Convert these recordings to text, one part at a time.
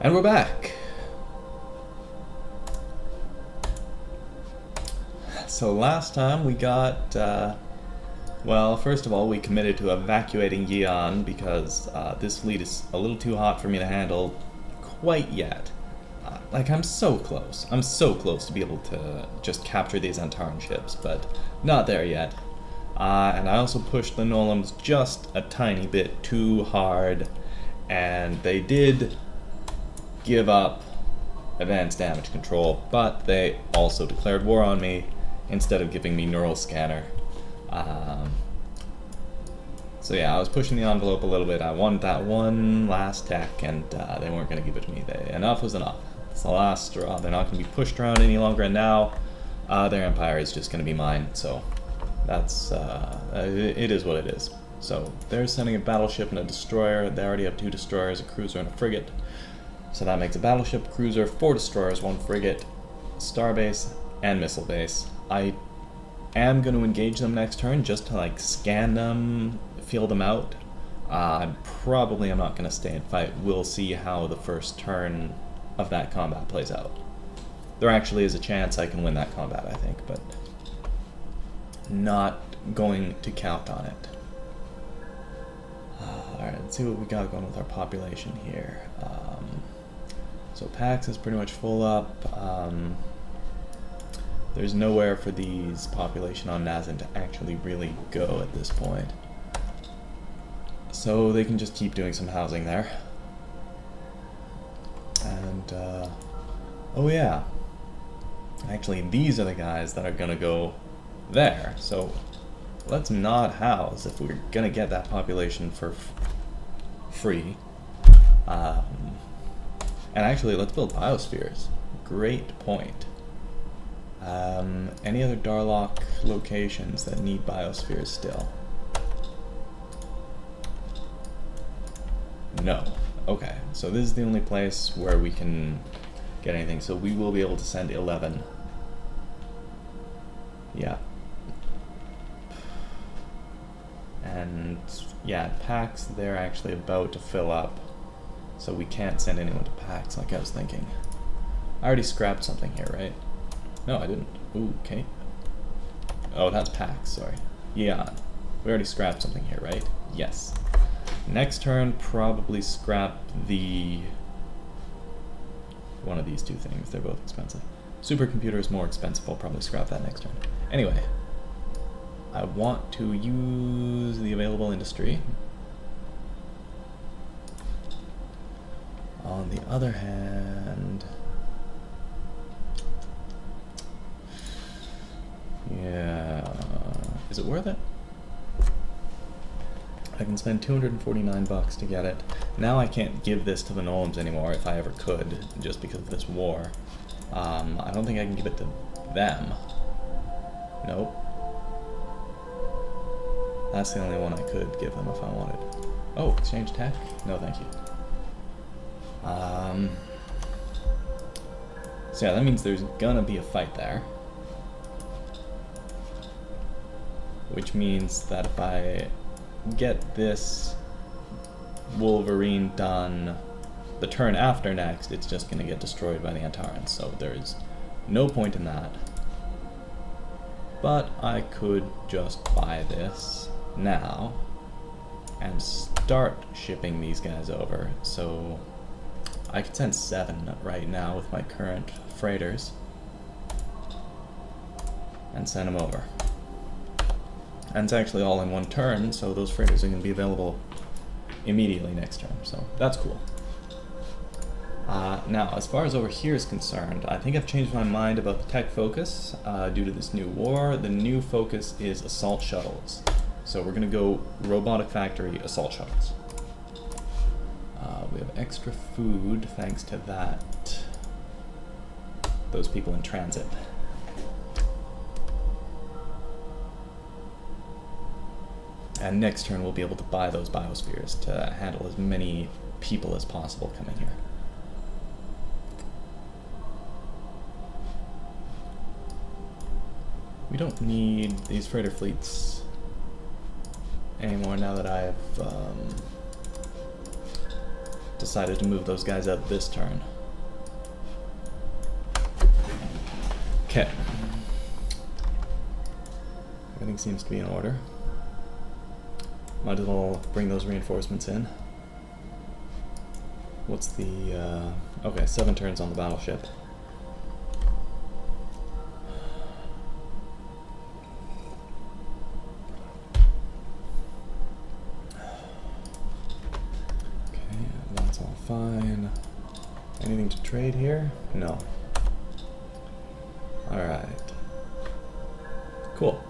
And we're back. So last time we got, well, first of all, we committed to evacuating Yeon because this fleet is a little too hot for me to handle quite yet. Like, I'm so close. I'm so close to be able to just capture these Antaran ships, but not there yet. And I also pushed the Nolams just a tiny bit too hard, and they did give up advanced damage control, but they also declared war on me instead of giving me neural scanner. So yeah, I was pushing the envelope a little bit. I wanted that one last tech, and they weren't going to give it to me. Enough was enough. It's the last straw. They're not going to be pushed around any longer, and now their empire is just going to be mine. So that's it is what it is. So they're sending a battleship and a destroyer. They already have 2 destroyers, a cruiser, and a frigate. So that makes a battleship, cruiser, 4 destroyers, 1 frigate, starbase, and missile base. I am going to engage them next turn just to like scan them, feel them out. Probably I'm not going to stay and fight. We'll see how the first turn of that combat plays out. There actually is a chance I can win that combat, I think, but not going to count on it. Alright, let's see what we got going with our population here. So Pax is pretty much full up. There's nowhere for these population on Nazan to actually really go at this point. So they can just keep doing some housing there. And, oh yeah. Actually, these are the guys that are gonna go there. So let's not house if we're gonna get that population for free. And actually, let's build biospheres. Great point. Any other Darlock locations that need biospheres still? No. Okay, so this is the only place where we can get anything. So we will be able to send 11. Yeah. And yeah, Pax, they're actually about to fill up. So we can't send anyone to Pax like I was thinking. I already scrapped something here, right? No, I didn't. Ooh, okay. Oh, that's Pax, sorry. Yeah, we already scrapped something here, right? Yes. Next turn, probably scrap the... one of these 2 things. They're both expensive. Supercomputer is more expensive. I'll probably scrap that next turn. Anyway, I want to use the available industry. On the other hand... yeah... is it worth it? I can spend 249 bucks to get it. Now I can't give this to the Nolams anymore if I ever could, just because of this war. I don't think I can give it to them. Nope. That's the only one I could give them if I wanted. Oh, exchange tech? No, thank you. So yeah, that means there's gonna be a fight there. Which means that if I get this Wolverine done the turn after next, it's just gonna get destroyed by the Antarans, so there's no point in that. But I could just buy this now and start shipping these guys over, so I could send 7 right now with my current freighters and send them over. And it's actually all in one turn, so those freighters are going to be available immediately next turn, so that's cool. Now, as far as over here is concerned, I think I've changed my mind about the tech focus due to this new war. The new focus is assault shuttles. So we're going to go robotic factory assault shuttles. We have extra food thanks to that. Those people in transit. And next turn we'll be able to buy those biospheres to handle as many people as possible coming here. We don't need these freighter fleets anymore now that I've decided to move those guys out this turn. Okay. Everything seems to be in order. Might as well bring those reinforcements in. What's the... okay, 7 turns on the battleship. Okay, that's all fine. Anything to trade here? No. Alright. Cool.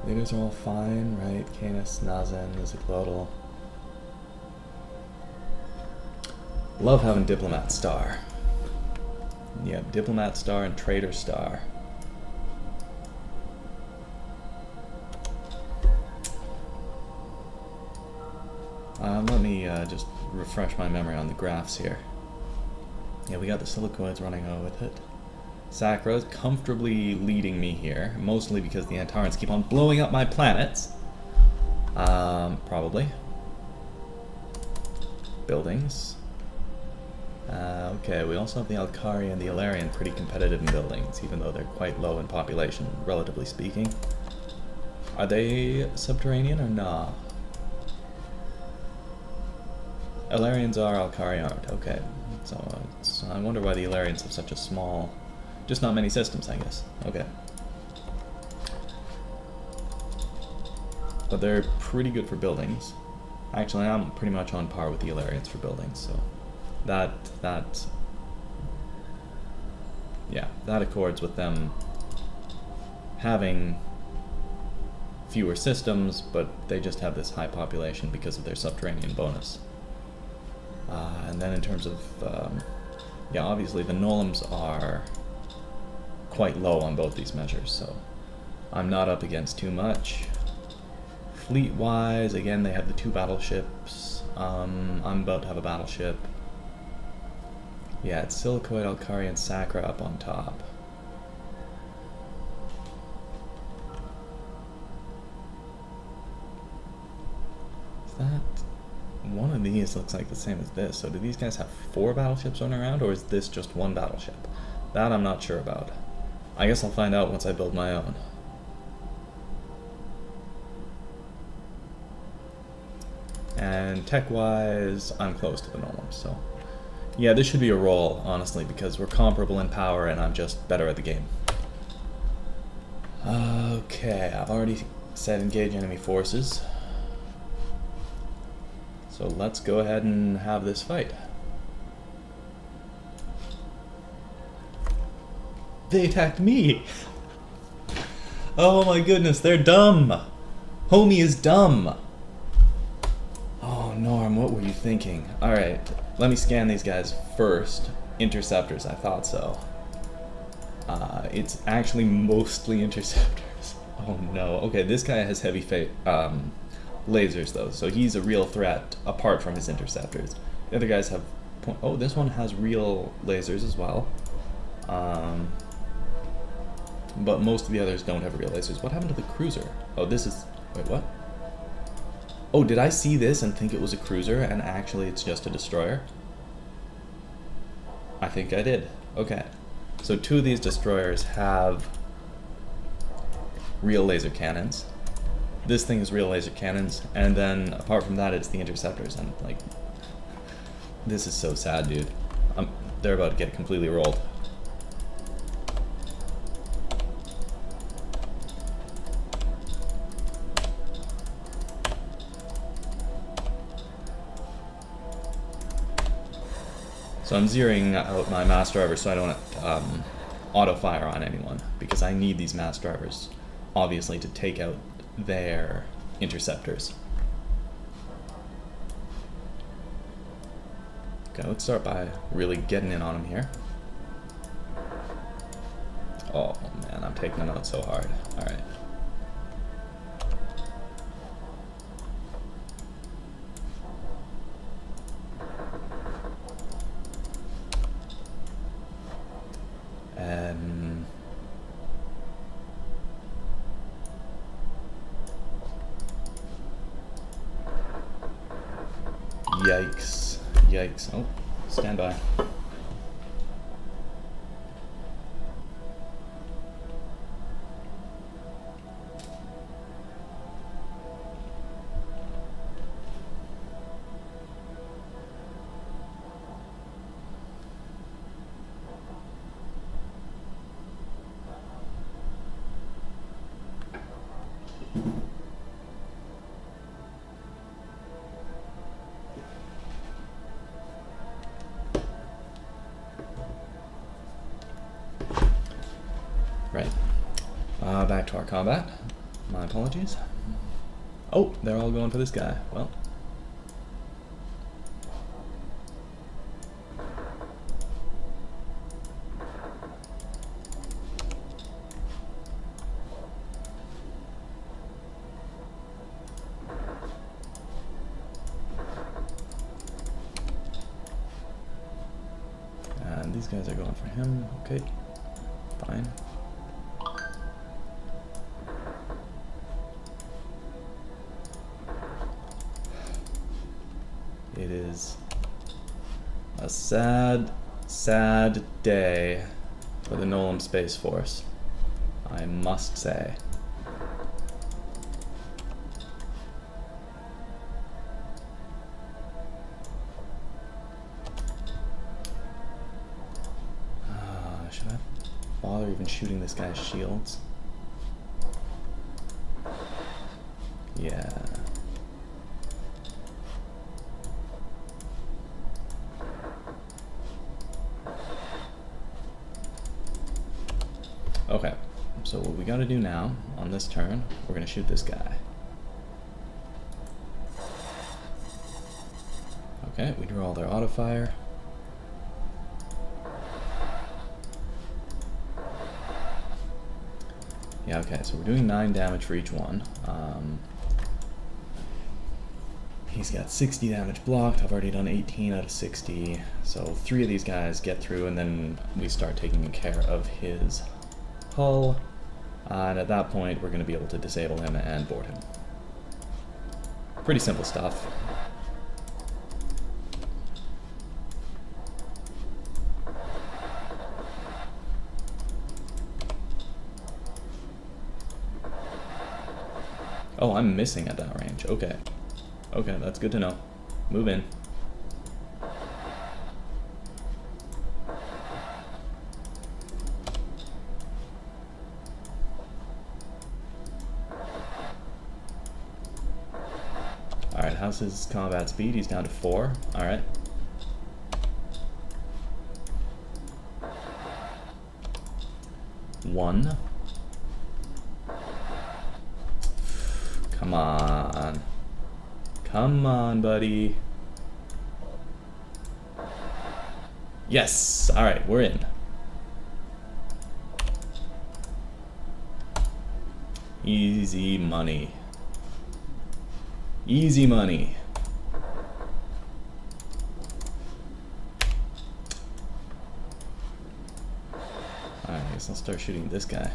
Leaders are all fine, right? Canis, Nazen, Izaglotl. Love having Diplomat Star. Yeah, Diplomat Star and Trader Star. Let me just refresh my memory on the graphs here. Yeah, we got the Silicoids running on with it. Sacra's comfortably leading me here, mostly because the Antarans keep on blowing up my planets. Probably. Buildings. Okay, we also have the Alkari and the Ilarian pretty competitive in buildings, even though they're quite low in population, relatively speaking. Are they subterranean or nah? Ilarians are, Alkari aren't. Okay, so I wonder why the Ilarians have such a small... Just not many systems, I guess. Okay. But they're pretty good for buildings. Actually, I'm pretty much on par with the Ilarians for buildings, so... Yeah, that accords with them having fewer systems, but they just have this high population because of their subterranean bonus. And then in terms of... yeah, obviously the Nolums are quite low on both these measures, so I'm not up against too much. Fleet-wise, again, they have the 2 battleships. I'm about to have a battleship. Yeah, it's Silicoid, Alkari, and Sacra up on top. Is that... One of these looks like the same as this, so do these guys have 4 battleships running around, or is this just 1 battleship? That I'm not sure about. I guess I'll find out once I build my own. And tech-wise, I'm close to the Nolums, so... Yeah, this should be a roll, honestly, because we're comparable in power and I'm just better at the game. Okay, I've already said engage enemy forces. So let's go ahead and have this fight. They attacked me! Oh my goodness, they're dumb! Homie is dumb! Oh, Norm, what were you thinking? Alright, let me scan these guys first. Interceptors, I thought so. It's actually mostly interceptors. Oh no. Okay, this guy has heavy lasers though, so he's a real threat apart from his interceptors. The other guys have... Oh, this one has real lasers as well. But most of the others don't have real lasers. What happened to the cruiser? Oh, this is... Wait, what? Oh, did I see this and think it was a cruiser and actually it's just a destroyer? I think I did. Okay. So 2 of these destroyers have real laser cannons. This thing is real laser cannons, and then apart from that it's the interceptors, and like... This is so sad, dude. They're about to get completely rolled. So I'm zeroing out my mass drivers so I don't auto-fire on anyone, because I need these mass drivers, obviously, to take out their interceptors. Okay, let's start by really getting in on them here. Oh man, I'm taking them out so hard. Alright. Yikes. Yikes. Oh, stand by. Right. Back to our combat. My apologies. Oh, they're all going for this guy. Well. And these guys are going for him. Okay. Fine. It is a sad, sad day for the Nolan Space Force, I must say. Should I bother even shooting this guy's shields? Yeah. Okay, so what we gotta do now, on this turn, we're gonna shoot this guy. Okay, we drew all their auto fire. Yeah, okay, so we're doing 9 damage for each one. He's got 60 damage blocked. I've already done 18 out of 60. So 3 of these guys get through, and then we start taking care of his hull. And at that point, we're going to be able to disable him and board him. Pretty simple stuff. Oh, I'm missing at that range. Okay. Okay, that's good to know. Move in. Alright, how's his combat speed? He's down to 4. Alright. One. Come on. Come on, buddy. Yes! Alright, we're in. Easy money. Easy money. Alright, I guess I'll start shooting this guy.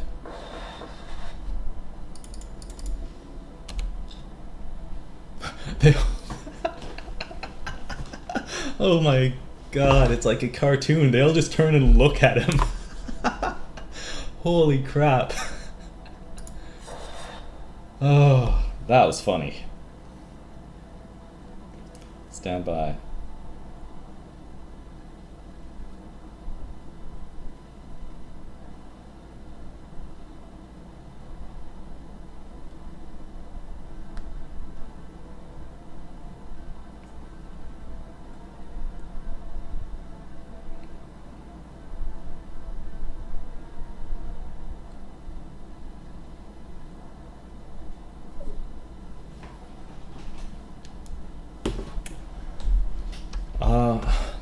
Oh my god, it's like a cartoon. They'll just turn and look at him. Holy crap. Oh, that was funny. Stand by.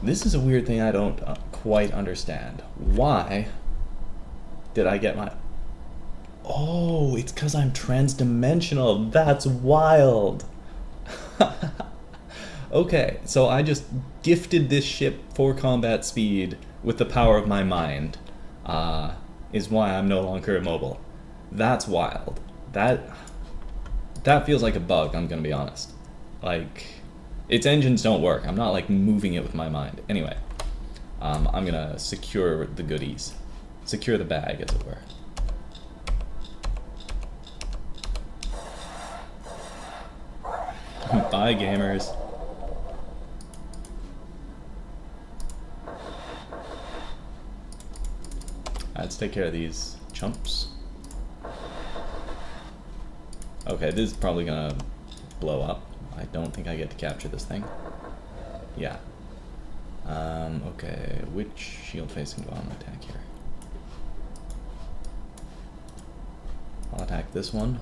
This is a weird thing I don't quite understand. Why did I get my... Oh, it's because I'm transdimensional. That's wild. Okay, so I just gifted this ship for combat speed with the power of my mind, is why I'm no longer immobile. That's wild. That feels like a bug, I'm gonna be honest. Like, Its engines don't work. I'm not like moving it with my mind. Anyway, I'm gonna secure the goodies. Secure the bag, as it were. Bye, gamers. Let's take care of these chumps. Okay, this is probably gonna blow up. I don't think I get to capture this thing. Yeah. Okay, which shield facing do I want to attack here? I'll attack this one.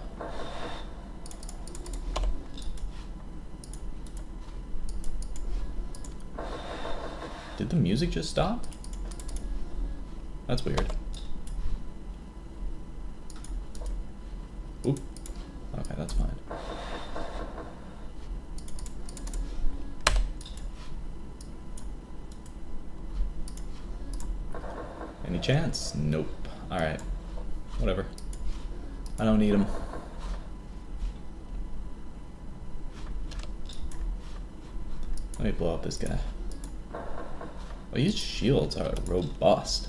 Did the music just stop? That's weird. Oop. Okay, that's fine. Any chance? Nope. Alright. Whatever. I don't need them. Let me blow up this guy. Oh, these shields are robust.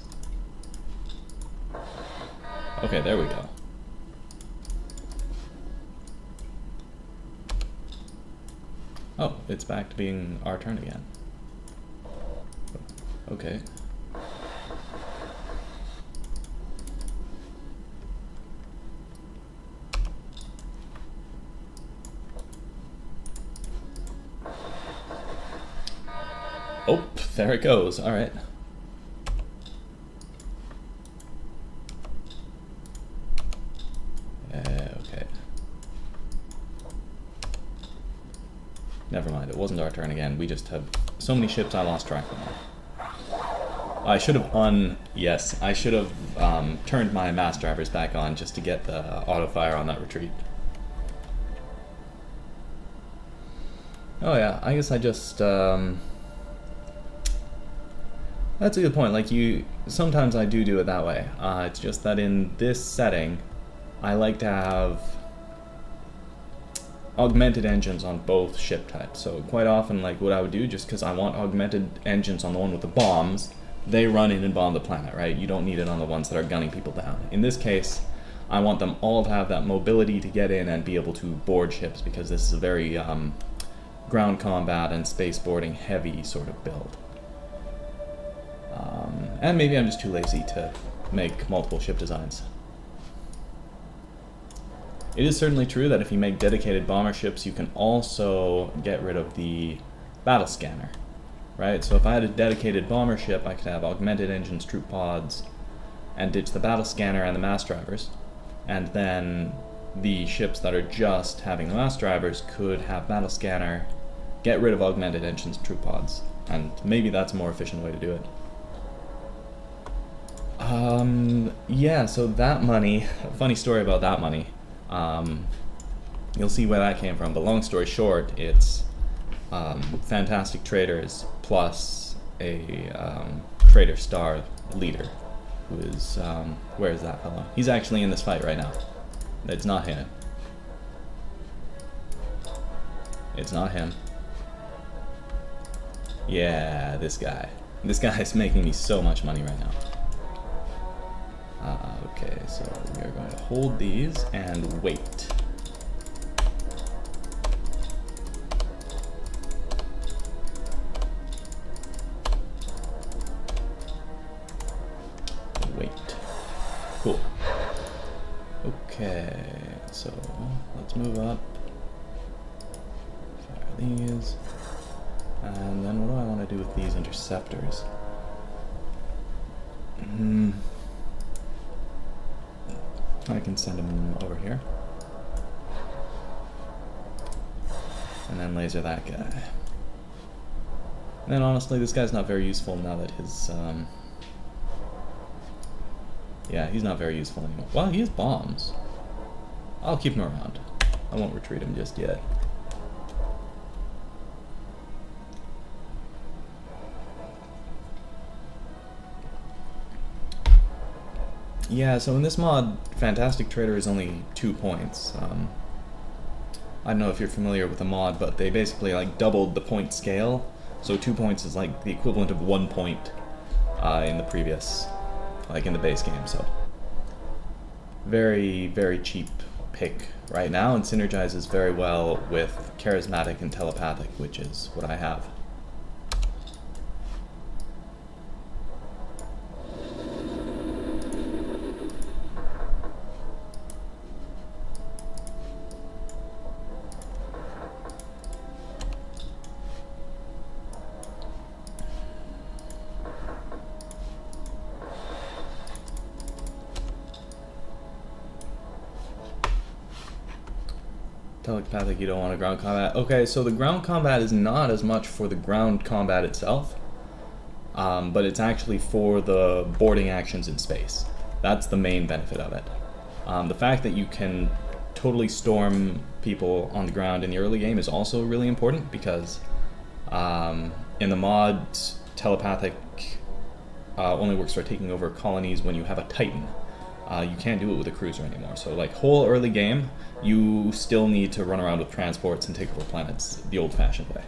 Okay, there we go. Oh, it's back to being our turn again. Okay. Oh, there it goes. All right. Okay. Never mind, it wasn't our turn again. We just have so many ships I lost track of them. I should have yes, I should have turned my mass drivers back on just to get the auto fire on that retreat. Oh yeah, I guess I just that's a good point. Like sometimes I do it that way. It's just that in this setting, I like to have augmented engines on both ship types. So quite often, like what I would do, just because I want augmented engines on the one with the bombs, they run in and bomb the planet, right? You don't need it on the ones that are gunning people down. In this case, I want them all to have that mobility to get in and be able to board ships, because this is a very ground combat and space boarding heavy sort of build. And maybe I'm just too lazy to make multiple ship designs. It is certainly true that if you make dedicated bomber ships, you can also get rid of the battle scanner, right? So if I had a dedicated bomber ship, I could have augmented engines, troop pods, and ditch the battle scanner and the mass drivers. And then the ships that are just having the mass drivers could have battle scanner, get rid of augmented engines, troop pods. And maybe that's a more efficient way to do it. Yeah, so that money, funny story about that money. You'll see where that came from, but long story short, it's fantastic traders plus a trader star leader who is, where is that fellow? He's actually in this fight right now. It's not him. It's not him. Yeah, this guy. This guy is making me so much money right now. Okay, so we are going to hold these and wait. Wait. Cool. Okay, so let's move up. Fire these. And then what do I want to do with these interceptors? I can send them over here. And then laser that guy. And then honestly, this guy's not very useful now that his, yeah, he's not very useful anymore. Well, he has bombs. I'll keep him around. I won't retreat him just yet. Yeah, so in this mod, Fantastic Trader is only 2 points. I don't know if you're familiar with the mod, but they basically like doubled the point scale. So 2 points is like the equivalent of 1 point in the previous, like in the base game. So very, very cheap pick right now, and synergizes very well with charismatic and telepathic, which is what I have. Telepathic, you don't want a ground combat. Okay, so the ground combat is not as much for the ground combat itself, but it's actually for the boarding actions in space. That's the main benefit of it. The fact that you can totally storm people on the ground in the early game is also really important, because in the mods, telepathic only works for taking over colonies when you have a Titan. You can't do it with a cruiser anymore. So like whole early game, you still need to run around with transports and take over planets the old-fashioned way.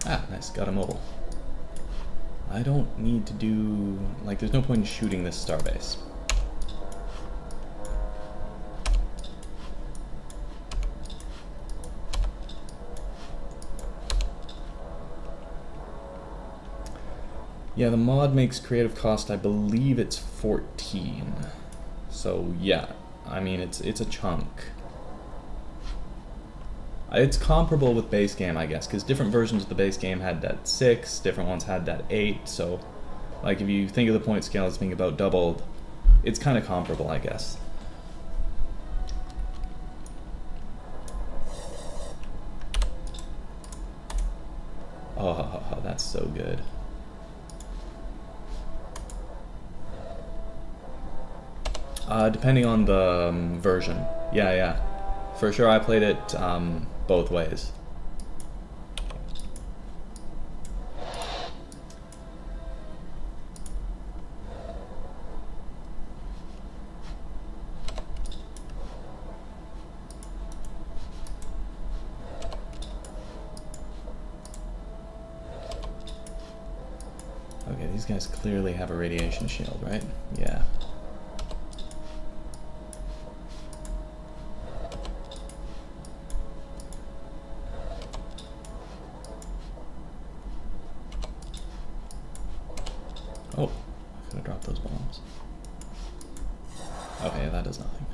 Ah, nice, got a mobile. I don't need to do, like, there's no point in shooting this starbase. Yeah, the mod makes creative cost, I believe it's 14. So yeah, I mean it's a chunk. It's comparable with base game, I guess, because different versions of the base game had that 6, different ones had that 8, so like if you think of the point scale as being about doubled, it's kind of comparable, I guess. Oh, that's so good. Depending on the version. Yeah. For sure I played it both ways. Okay, these guys clearly have a radiation shield, right? Yeah. Oh, I could have dropped those bombs. Okay, that does nothing.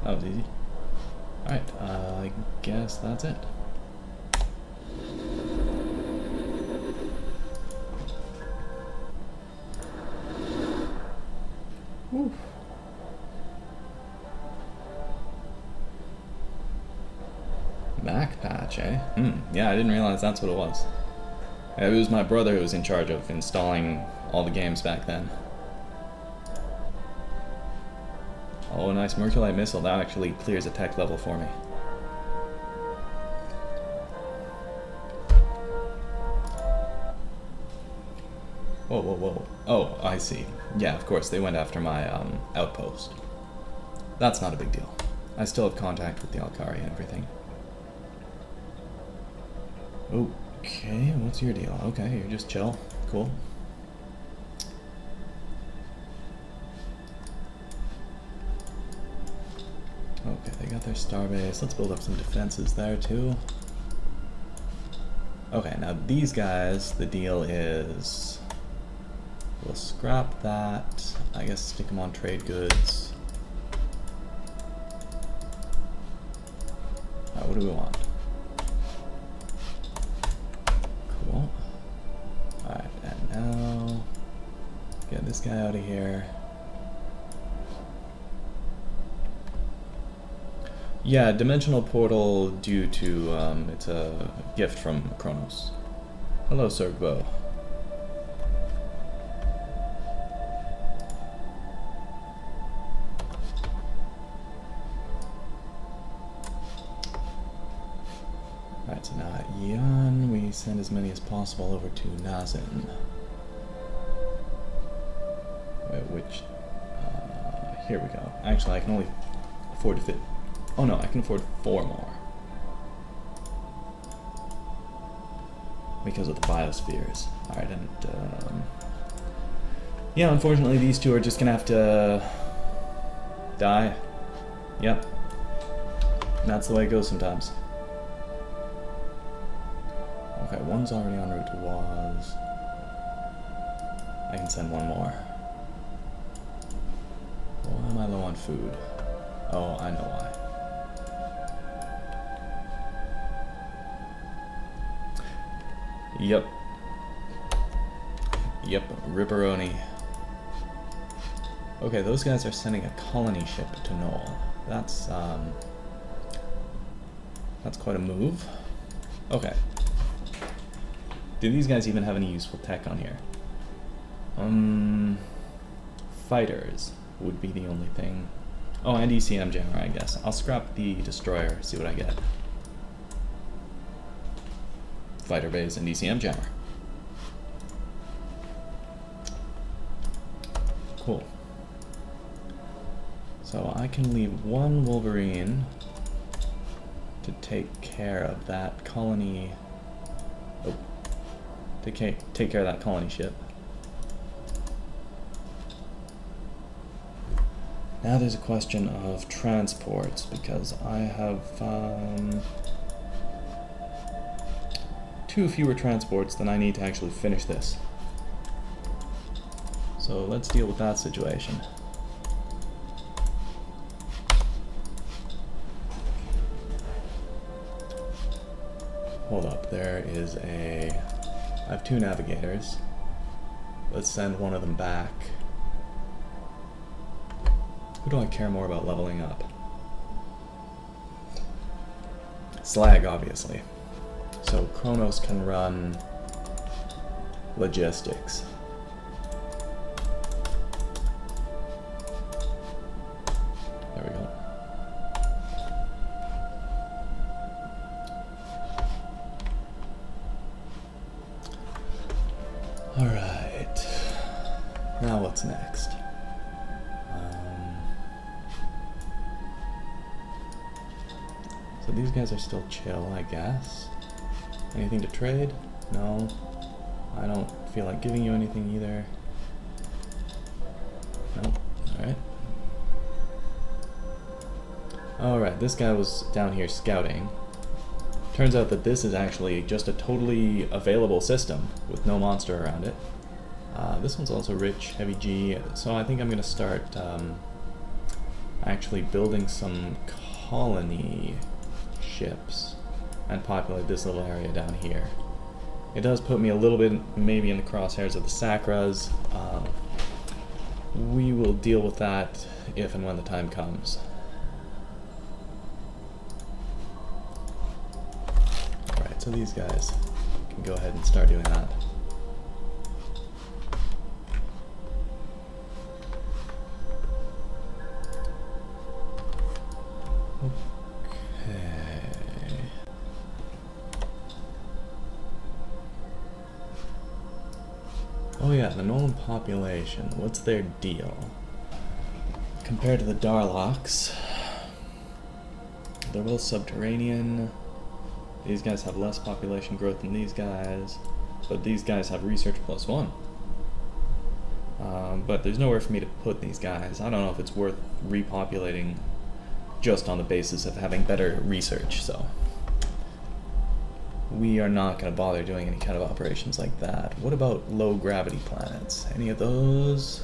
That was easy. Alright, I guess that's it. Whew. Mac patch, eh? Yeah, I didn't realize that's what it was. It was my brother who was in charge of installing all the games back then. Oh, nice Merculite missile. That actually clears a tech level for me. Whoa. Oh, I see. Yeah, of course, they went after my outpost. That's not a big deal. I still have contact with the Alkari and everything. Okay, what's your deal? Okay, you're just chill. Cool. Okay, they got their starbase. Let's build up some defenses there too. Okay, now these guys, the deal is We'll scrap that. I guess stick them on trade goods. Alright, what do we want? Cool. Alright, and now get this guy out of here. Yeah, dimensional portal due to it's a gift from Kronos. Hello, Sergbo. Alright, so now at Yan, we send as many as possible over to Nazin. Which, here we go. Actually, I can only afford to fit. Oh no, I can afford 4 more. Because of the biospheres. Alright, and yeah, unfortunately these two are just gonna have to die. Yep. That's the way it goes sometimes. Okay, one's already en route to Waz. I can send one more. Why am I low on food? Oh, I know why. Yep. Yep, Ripperoni. Okay, those guys are sending a colony ship to Knoll. That's quite a move. Okay. Do these guys even have any useful tech on here? Fighters would be the only thing. Oh, and ECM jammer, I guess. I'll scrap the destroyer, see what I get. Fighter base and ECM jammer. Cool. So I can leave one Wolverine to take care of that colony. Oh, to take care of that colony ship. Now there's a question of transports, because I have 2 fewer transports than I need to actually finish this. So let's deal with that situation. Hold up, there is I have 2 navigators. Let's send one of them back. Who do I care more about leveling up? Slag, obviously. So Kronos can run logistics. There we go. All right. Now what's next? So these guys are still chill, I guess. Anything to trade? No. I don't feel like giving you anything either. Nope. Alright. Alright, this guy was down here scouting. Turns out that this is actually just a totally available system with no monster around it. This one's also rich, heavy G, so I think I'm going to start actually building some colony ships and populate this little area down here. It does put me a little bit maybe in the crosshairs of the Sacras. We will deal with that if and when the time comes. Alright, so these guys can go ahead and start doing that. Oh yeah, the Nolan population, what's their deal? Compared to the Darlocks, they're both subterranean. These guys have less population growth than these guys, but these guys have research +1. But there's nowhere for me to put these guys. I don't know if it's worth repopulating just on the basis of having better research, so. we are not going to bother doing any kind of operations like that. What about low gravity planets? Any of those?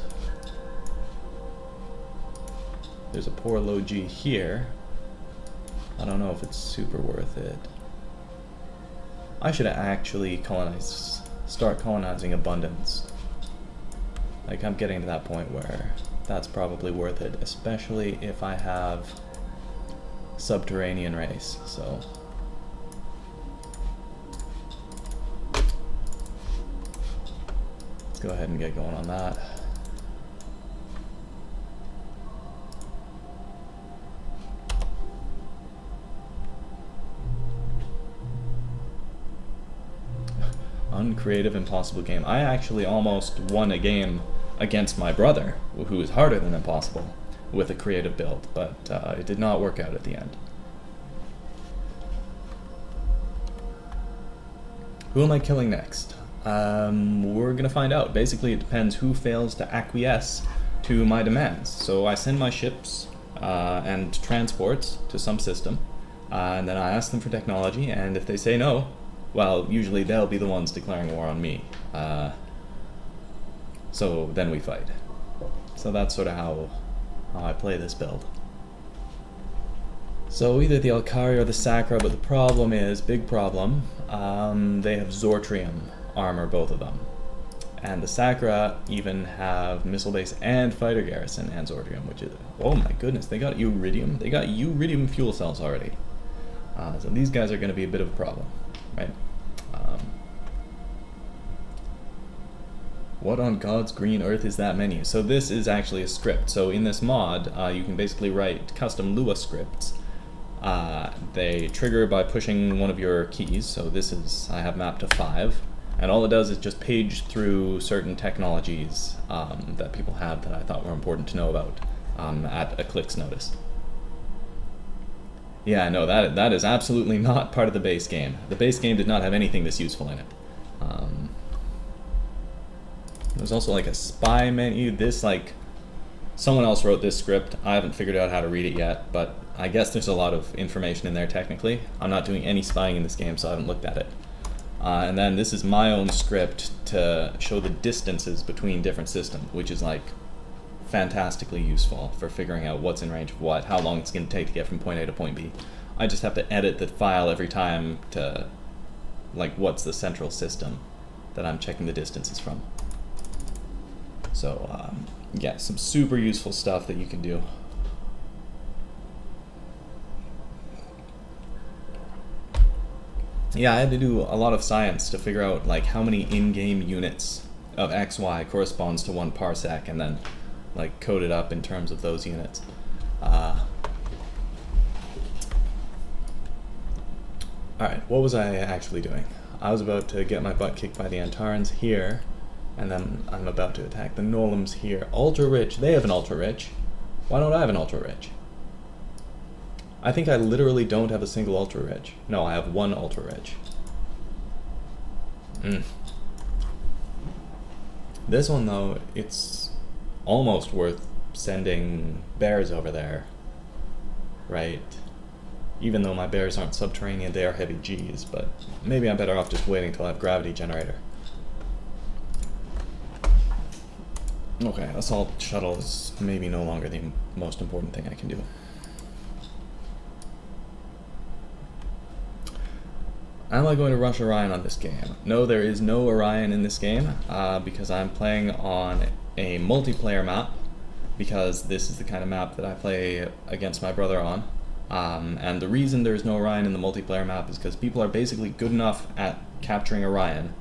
There's a poor low G here. I don't know if it's super worth it. I should actually start colonizing abundance. Like, I'm getting to that point where that's probably worth it, especially if I have subterranean race, so. Let's go ahead and get going on that. Uncreative, impossible game. I actually almost won a game against my brother, who is harder than impossible, with a creative build, but it did not work out at the end. Who am I killing next? We're gonna find out. Basically, it depends who fails to acquiesce to my demands. So I send my ships and transports to some system, and then I ask them for technology, and if they say no, well, usually they'll be the ones declaring war on me. So then we fight. So that's sort of how I play this build. So either the Alkari or the Sacra, but the problem is, big problem, they have Zortrium armor, both of them. And the Sacra even have missile base and fighter garrison and Zortrium, which is, oh my goodness, they got Uridium. They got Uridium fuel cells already. So these guys are going to be a bit of a problem, right? What on God's green earth is that menu? So this is actually a script. So in this mod, you can basically write custom Lua scripts. They trigger by pushing one of your keys. So this is, I have mapped to 5. And all it does is just page through certain technologies that people have that I thought were important to know about at a click's notice. Yeah, no, that is absolutely not part of the base game. The base game did not have anything this useful in it. There's also like a spy menu. This, like, someone else wrote this script. I haven't figured out how to read it yet, but I guess there's a lot of information in there technically. I'm not doing any spying in this game, so I haven't looked at it. And then this is my own script to show the distances between different systems, which is like fantastically useful for figuring out what's in range of what, how long it's going to take to get from point A to point B. I just have to edit the file every time to, like, what's the central system that I'm checking the distances from. So, yeah, some super useful stuff that you can do. Yeah, I had to do a lot of science to figure out, like, how many in-game units of XY corresponds to 1 parsec, and then, like, code it up in terms of those units. Alright, what was I actually doing? I was about to get my butt kicked by the Antarans here, and then I'm about to attack the Nolums here. Ultra Rich, they have an Ultra Rich. Why don't I have an Ultra Rich? I think I literally don't have a single Ultra Rich. No, I have 1 Ultra Rich. This one, though, it's almost worth sending bears over there, right? Even though my bears aren't subterranean, they are heavy Gs, but maybe I'm better off just waiting till I have gravity generator. Okay, assault shuttle is maybe no longer the most important thing I can do. Am I going to rush Orion on this game? No, there is no Orion in this game, because I'm playing on a multiplayer map, because this is the kind of map that I play against my brother on. And the reason there's no Orion in the multiplayer map is because people are basically good enough at capturing Orion,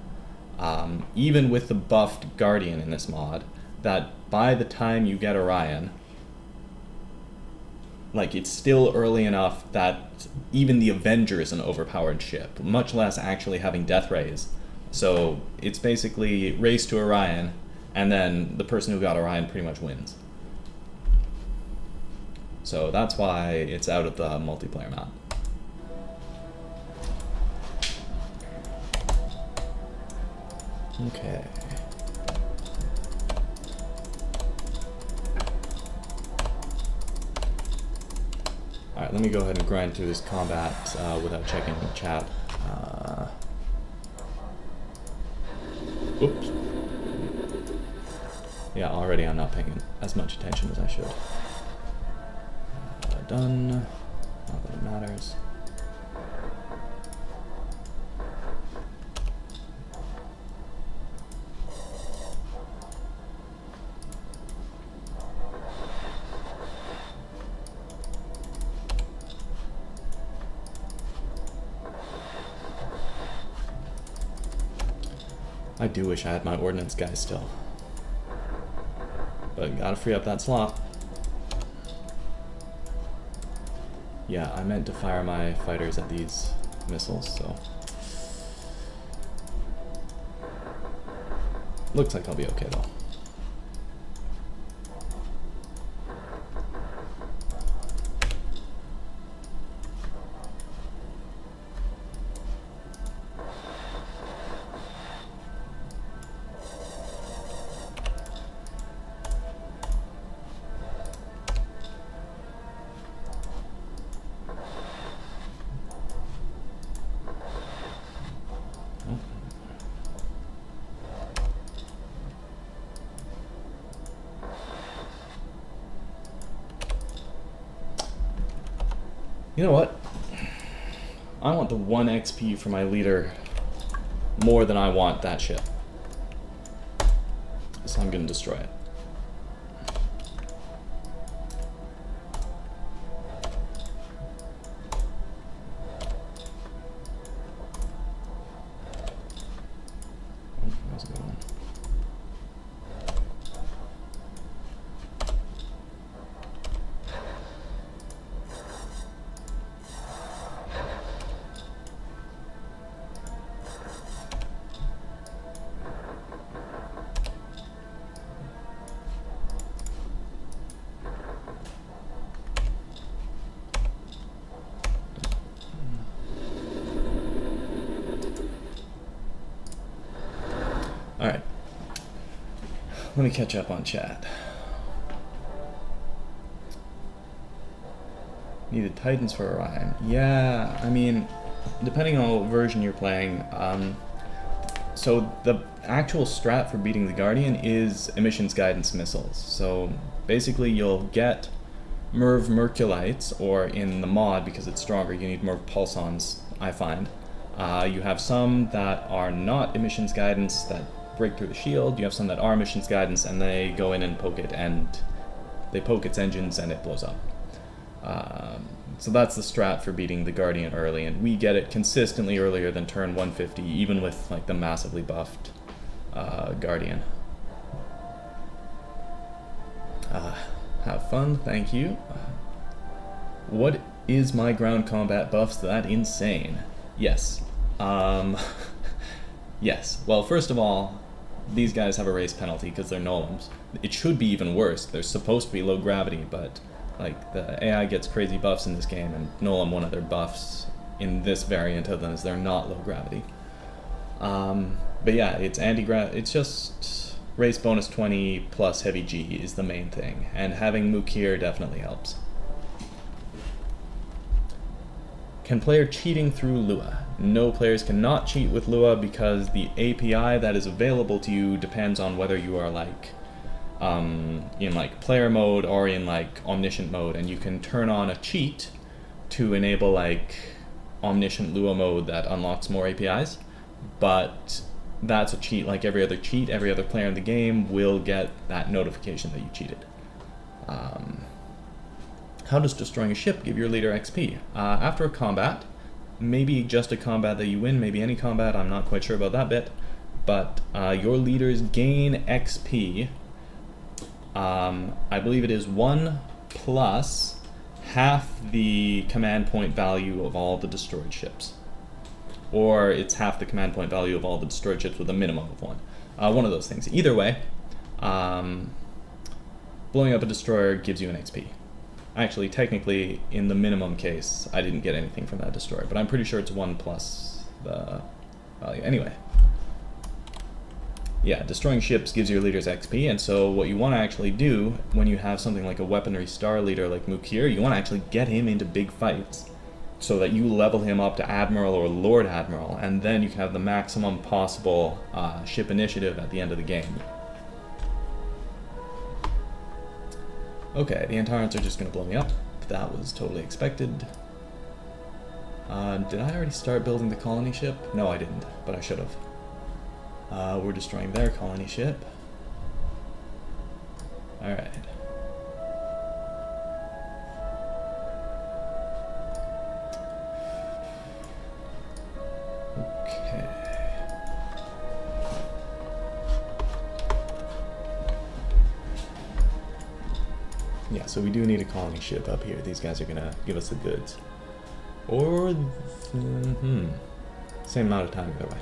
even with the buffed Guardian in this mod, that by the time you get Orion, like, it's still early enough that even the Avenger is an overpowered ship, much less actually having death rays. So it's basically race to Orion, and then the person who got Orion pretty much wins. So that's why it's out of the multiplayer map. Okay. Alright, let me go ahead and grind through this combat without checking the chat. already, I'm not paying as much attention as I should. Done. Not that it matters. I do wish I had my ordnance guy still. But gotta free up that slot. Yeah, I meant to fire my fighters at these missiles, so... Looks like I'll be okay though. You know what? I want the 1 XP for my leader more than I want that ship. So I'm gonna destroy it. Oh, that was a good one. Alright. Let me catch up on chat. Needed Titans for Orion. Yeah, I mean, depending on what version you're playing, so the actual strat for beating the Guardian is emissions guidance missiles. So basically you'll get Merv Merculites, or in the mod, because it's stronger, you need Merv Pulsons, I find. You have some that are not emissions guidance that break through the shield. You have some that are emissions guidance and they go in and poke it, and they poke its engines and it blows up. So that's the strat for beating the Guardian early, and we get it consistently earlier than turn 150, even with like the massively buffed Guardian. Have fun, thank you. What is my ground combat buffs that insane? Yes. Yes. Well, first of all, these guys have a race penalty because they're Nolums. It should be even worse. They're supposed to be low gravity, but like the AI gets crazy buffs in this game, and Nolum, one of their buffs in this variant of them is they're not low gravity. But yeah, it's it's just race bonus 20 plus heavy G is the main thing, and having Mukir definitely helps. Can player cheating through Lua? No, players cannot cheat with Lua because the API that is available to you depends on whether you are like in like player mode or in like omniscient mode, and you can turn on a cheat to enable like omniscient Lua mode that unlocks more APIs, but that's a cheat like every other cheat. Every other player in the game will get that notification that you cheated. How does destroying a ship give your leader XP? After a combat, maybe just a combat that you win, maybe any combat, I'm not quite sure about that bit, but your leaders gain XP. I believe it is 1 plus half the command point value of all the destroyed ships. Or it's half the command point value of all the destroyed ships with a minimum of 1. One of those things. Either way, blowing up a destroyer gives you an XP. Actually, technically, in the minimum case, I didn't get anything from that destroyer, but I'm pretty sure it's 1 plus the value. Anyway. Yeah, destroying ships gives your leaders XP, and so what you want to actually do when you have something like a weaponry star leader like Mukir, you want to actually get him into big fights so that you level him up to Admiral or Lord Admiral, and then you can have the maximum possible ship initiative at the end of the game. Okay, the Antarans are just going to blow me up. That was totally expected. Did I already start building the colony ship? No, I didn't, but I should have. We're destroying their colony ship. Alright. Okay. Yeah, so we do need a colony ship up here. These guys are gonna give us the goods. Or, same amount of time either way.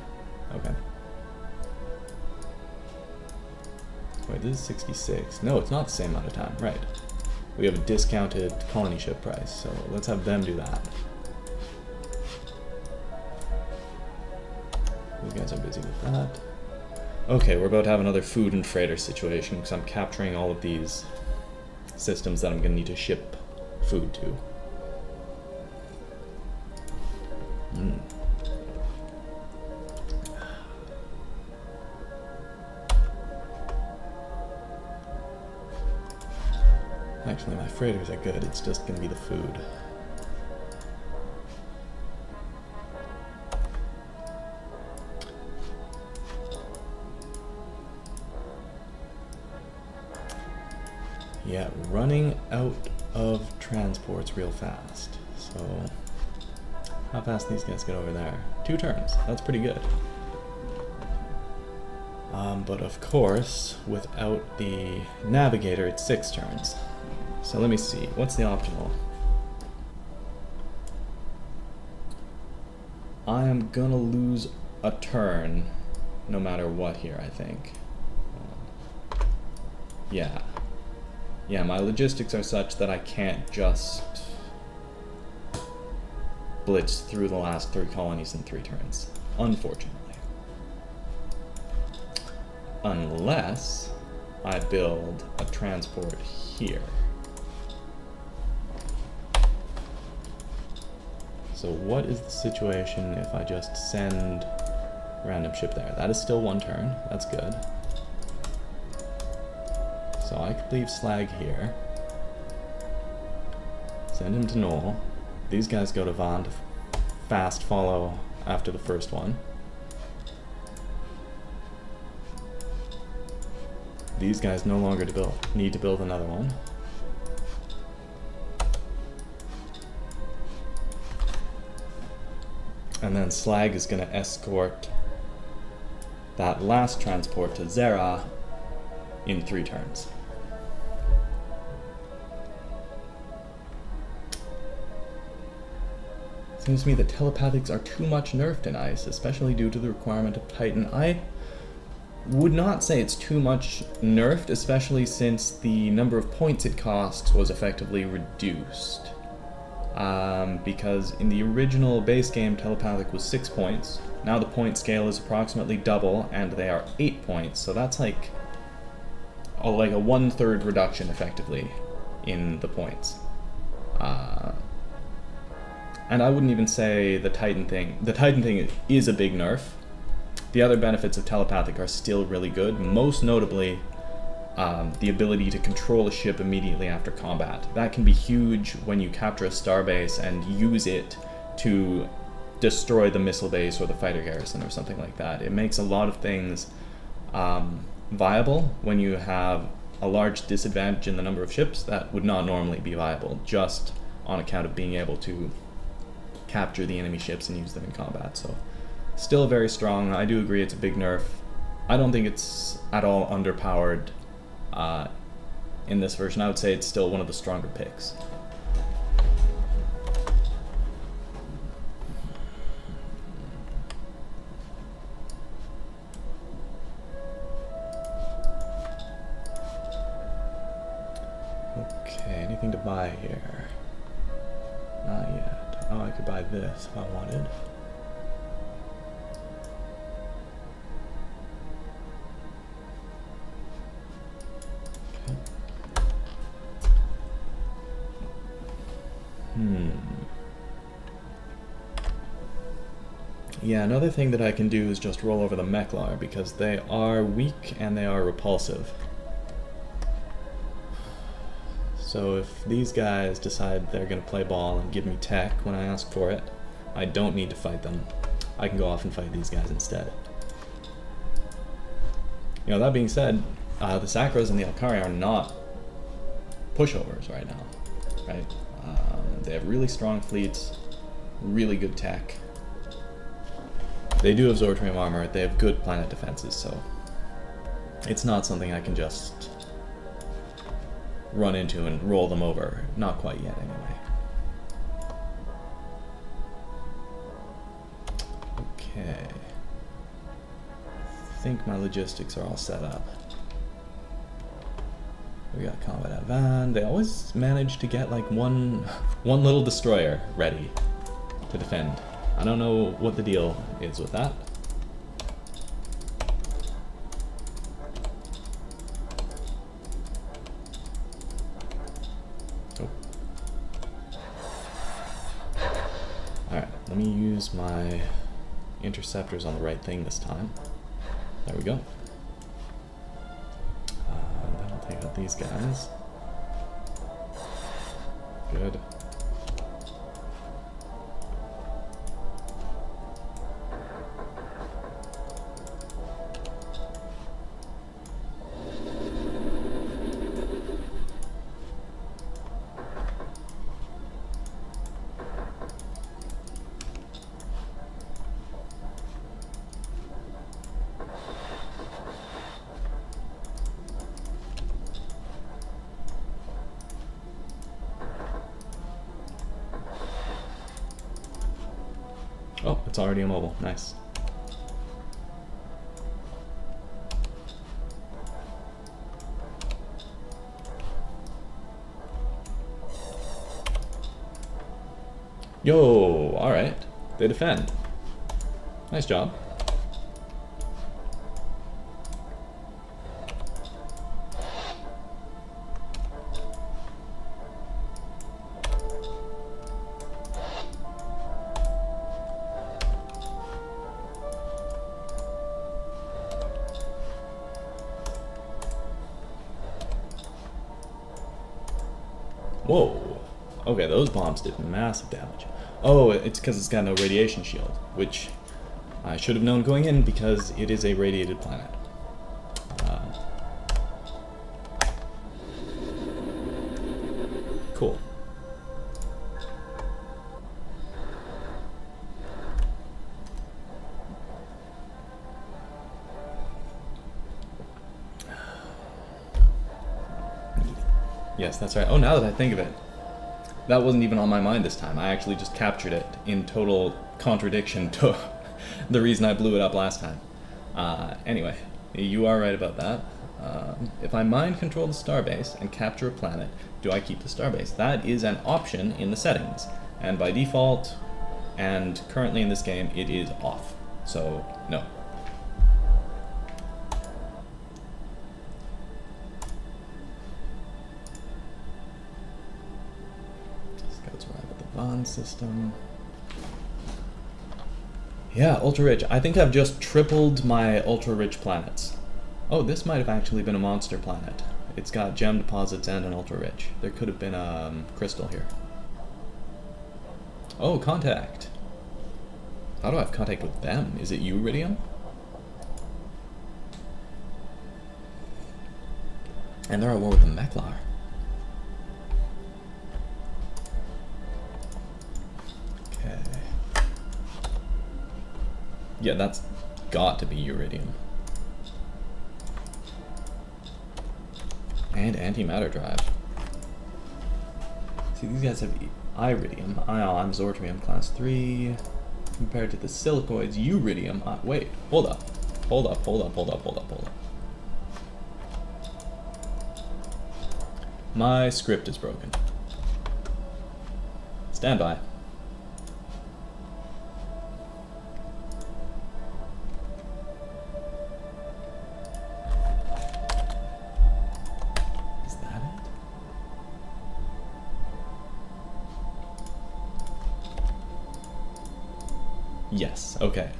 Okay. Wait, this is 66. No, it's not the same amount of time, right. We have a discounted colony ship price, so let's have them do that. These guys are busy with that. Okay, we're about to have another food and freighter situation, because I'm capturing all of these systems that I'm going to need to ship food to. Actually, my freighters are good, it's just going to be the food. Yeah, running out of transports real fast. So, how fast these guys get over there? 2 turns, that's pretty good. But of course, without the navigator, it's 6 turns. So let me see, what's the optimal? I am gonna lose a turn no matter what here, I think. Yeah. Yeah, my logistics are such that I can't just blitz through the last 3 colonies in 3 turns, unfortunately. Unless I build a transport here. So what is the situation if I just send a random ship there? That is still 1 turn, that's good. So I could leave Slag here. Send him to Knoll. These guys go to Vond. Fast follow after the first one. These guys no longer need to build another one. And then Slag is going to escort that last transport to Zera in 3 turns. Seems to me that telepathics are too much nerfed in Ice, especially due to the requirement of Titan. I would not say it's too much nerfed, especially since the number of points it costs was effectively reduced. Because in the original base game, telepathic was 6 points. Now the point scale is approximately double, and they are 8 points. So that's like a 1/3 reduction, effectively, in the points. And I wouldn't even say the Titan thing. The Titan thing is a big nerf. The other benefits of telepathic are still really good. Most notably, the ability to control a ship immediately after combat. That can be huge when you capture a starbase and use it to destroy the missile base or the fighter garrison or something like that. It makes a lot of things viable when you have a large disadvantage in the number of ships that would not normally be viable, just on account of being able to capture the enemy ships and use them in combat. So still very strong. I do agree it's a big nerf. I don't think it's at all underpowered in this version. I would say it's still one of the stronger picks. Okay, anything to buy here? Not yet. Oh, I could buy this if I wanted. Yeah, another thing that I can do is just roll over the Meklar, because they are weak and they are repulsive. So if these guys decide they're going to play ball and give me tech when I ask for it, I don't need to fight them. I can go off and fight these guys instead. You know, that being said, the Sacros and the Alkari are not pushovers right now, right? They have really strong fleets, really good tech. They do have Zortrium armor, they have good planet defenses, so it's not something I can just run into and roll them over. Not quite yet, anyway. Okay. I think my logistics are all set up. We got combat at van. They always manage to get like one little destroyer ready to defend. I don't know what the deal is with that. Oh. Alright, let me use my interceptors on the right thing this time. There we go. That'll take out these guys. Good. Oh, it's already immobile. Nice. Yo, alright. They defend. Nice job. Whoa. Okay, those bombs did massive damage. Oh, it's because it's got no radiation shield, which I should have known going in because it is a radiated planet. Cool. Yes, that's right. Oh, now that I think of it, that wasn't even on my mind this time. I actually just captured it in total contradiction to the reason I blew it up last time. Anyway, you are right about that. If I mind control the starbase and capture a planet, do I keep the starbase? That is an option in the settings, and by default, and currently in this game, it is off. So, no. Scouts arrive at the Von system. Yeah, ultra-rich. I think I've just tripled my ultra-rich planets. Oh, this might have actually been a monster planet. It's got gem deposits and an ultra-rich. There could have been a crystal here. Oh, contact. How do I have contact with them? Is it you, Iridium? And they're at war with the Meklar. Okay. Yeah, that's got to be Iridium. And antimatter drive. See, these guys have iridium, ion, Zortrium, class 3. Compared to the silicoids, Uridium. Wait, hold up. Hold up. My script is broken. Stand by. Yes, okay.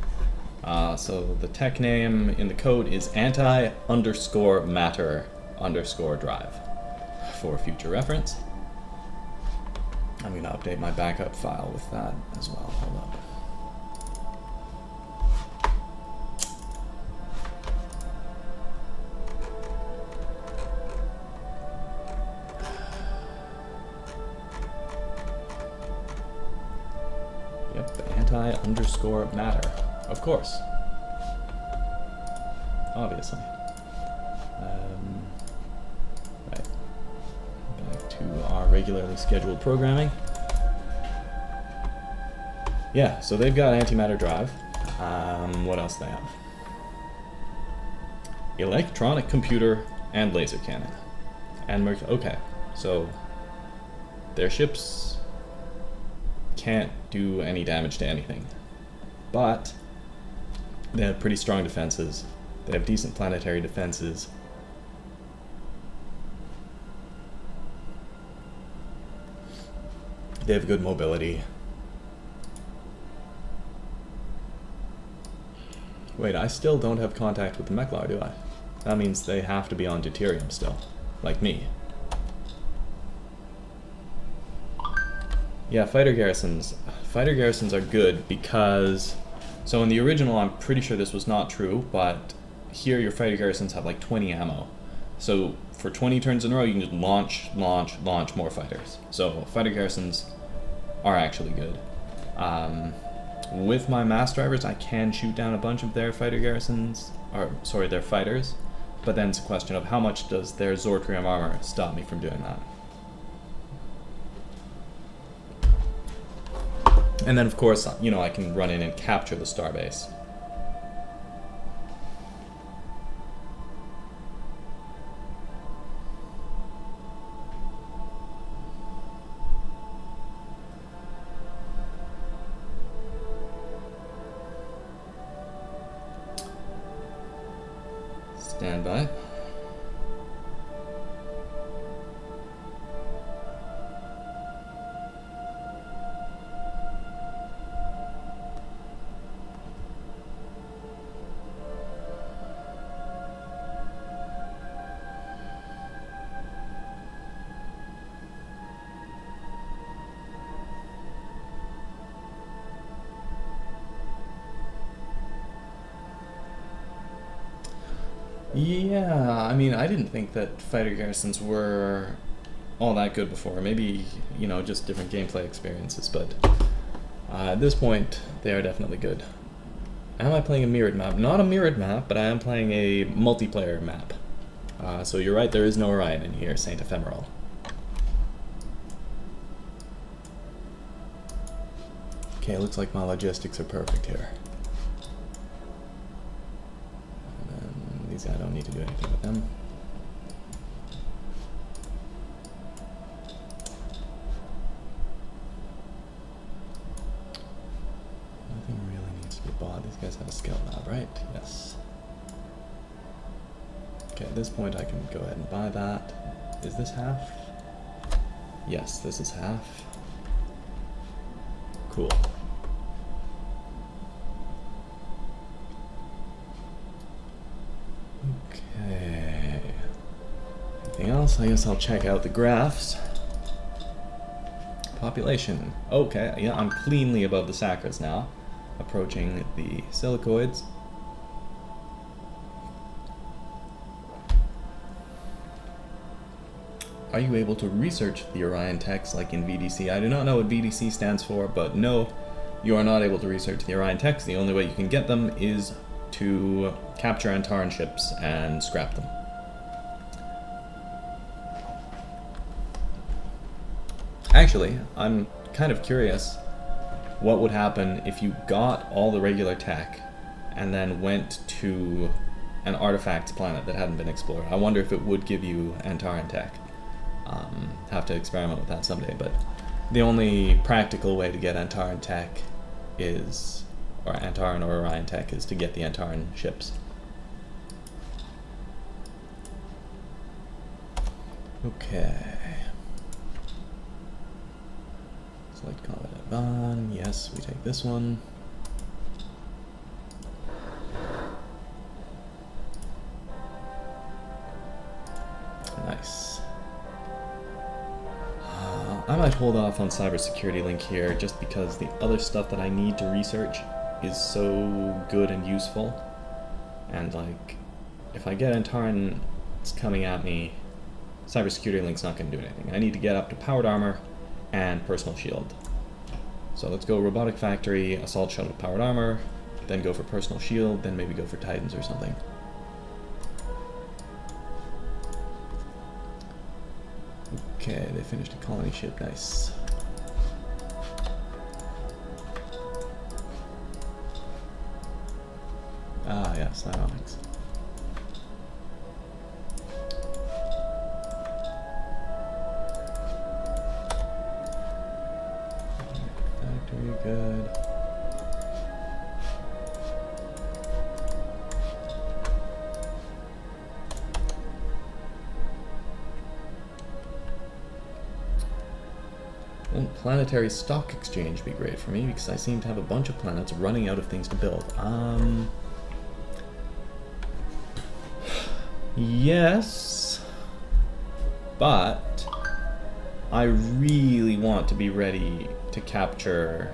So the tech name in the code is anti_matter_drive. for future reference. I'm going to update my backup file with that as well. Hold up. Yep, anti_matter. Of course. Obviously. Right. Back to our regularly scheduled programming. Yeah, so they've got antimatter drive. What else do they have? Electronic computer and laser cannon. And okay, so their ships can't do any damage to anything. But they have pretty strong defenses. They have decent planetary defenses. They have good mobility. Wait, I still don't have contact with the Meklar, do I? That means they have to be on deuterium still, like me. Yeah, fighter garrisons. Fighter garrisons are good because... So in the original, I'm pretty sure this was not true, but here your fighter garrisons have like 20 ammo. So for 20 turns in a row, you can just launch more fighters. So fighter garrisons are actually good. With my mass drivers, I can shoot down a bunch of their fighter garrisons, or sorry, their fighters, but then it's a question of how much does their Zortrium armor stop me from doing that. And then of course, you know, I can run in and capture the starbase. Stand by. Yeah, I mean, I didn't think that fighter garrisons were all that good before. Maybe, you know, just different gameplay experiences, but at this point, they are definitely good. Am I playing a mirrored map? Not a mirrored map, but I am playing a multiplayer map. So you're right, there is no Orion in here, Saint Ephemeral. Okay, looks like my logistics are perfect here. I don't need to do anything with them. Nothing really needs to be bought. These guys have a scout lab, right? Yes. Okay, at this point I can go ahead and buy that. Is this half? Yes, this is half. Cool. Okay. Anything else? I guess I'll check out the graphs. Population. Okay, yeah, I'm cleanly above the Sacras now. Approaching the Silicoids. Are you able to research the Orion text like in VDC? I do not know what VDC stands for, but no, you are not able to research the Orion text. The only way you can get them is to capture Antaran ships and scrap them. Actually, I'm kind of curious what would happen if you got all the regular tech and then went to an artifacts planet that hadn't been explored. I wonder if it would give you Antaran tech. Have to experiment with that someday, but the only practical way to get Antaran tech is, or Antaran or Orion tech, is to get the Antaran ships. Okay. Select combat on. Yes, we take this one. Nice. I might hold off on cybersecurity link here just because the other stuff that I need to research is so good and useful. And like, if I get Antaran coming at me, cybersecurity link's not going to do anything. I need to get up to powered armor and personal shield. So let's go robotic factory, assault shuttle, powered armor, then go for personal shield, then maybe go for Titans or something. Okay, they finished a colony ship, nice. Ah, yeah, psionics. Factory, good. Won't planetary stock exchange be great for me, because I seem to have a bunch of planets running out of things to build. Yes, but I really want to be ready to capture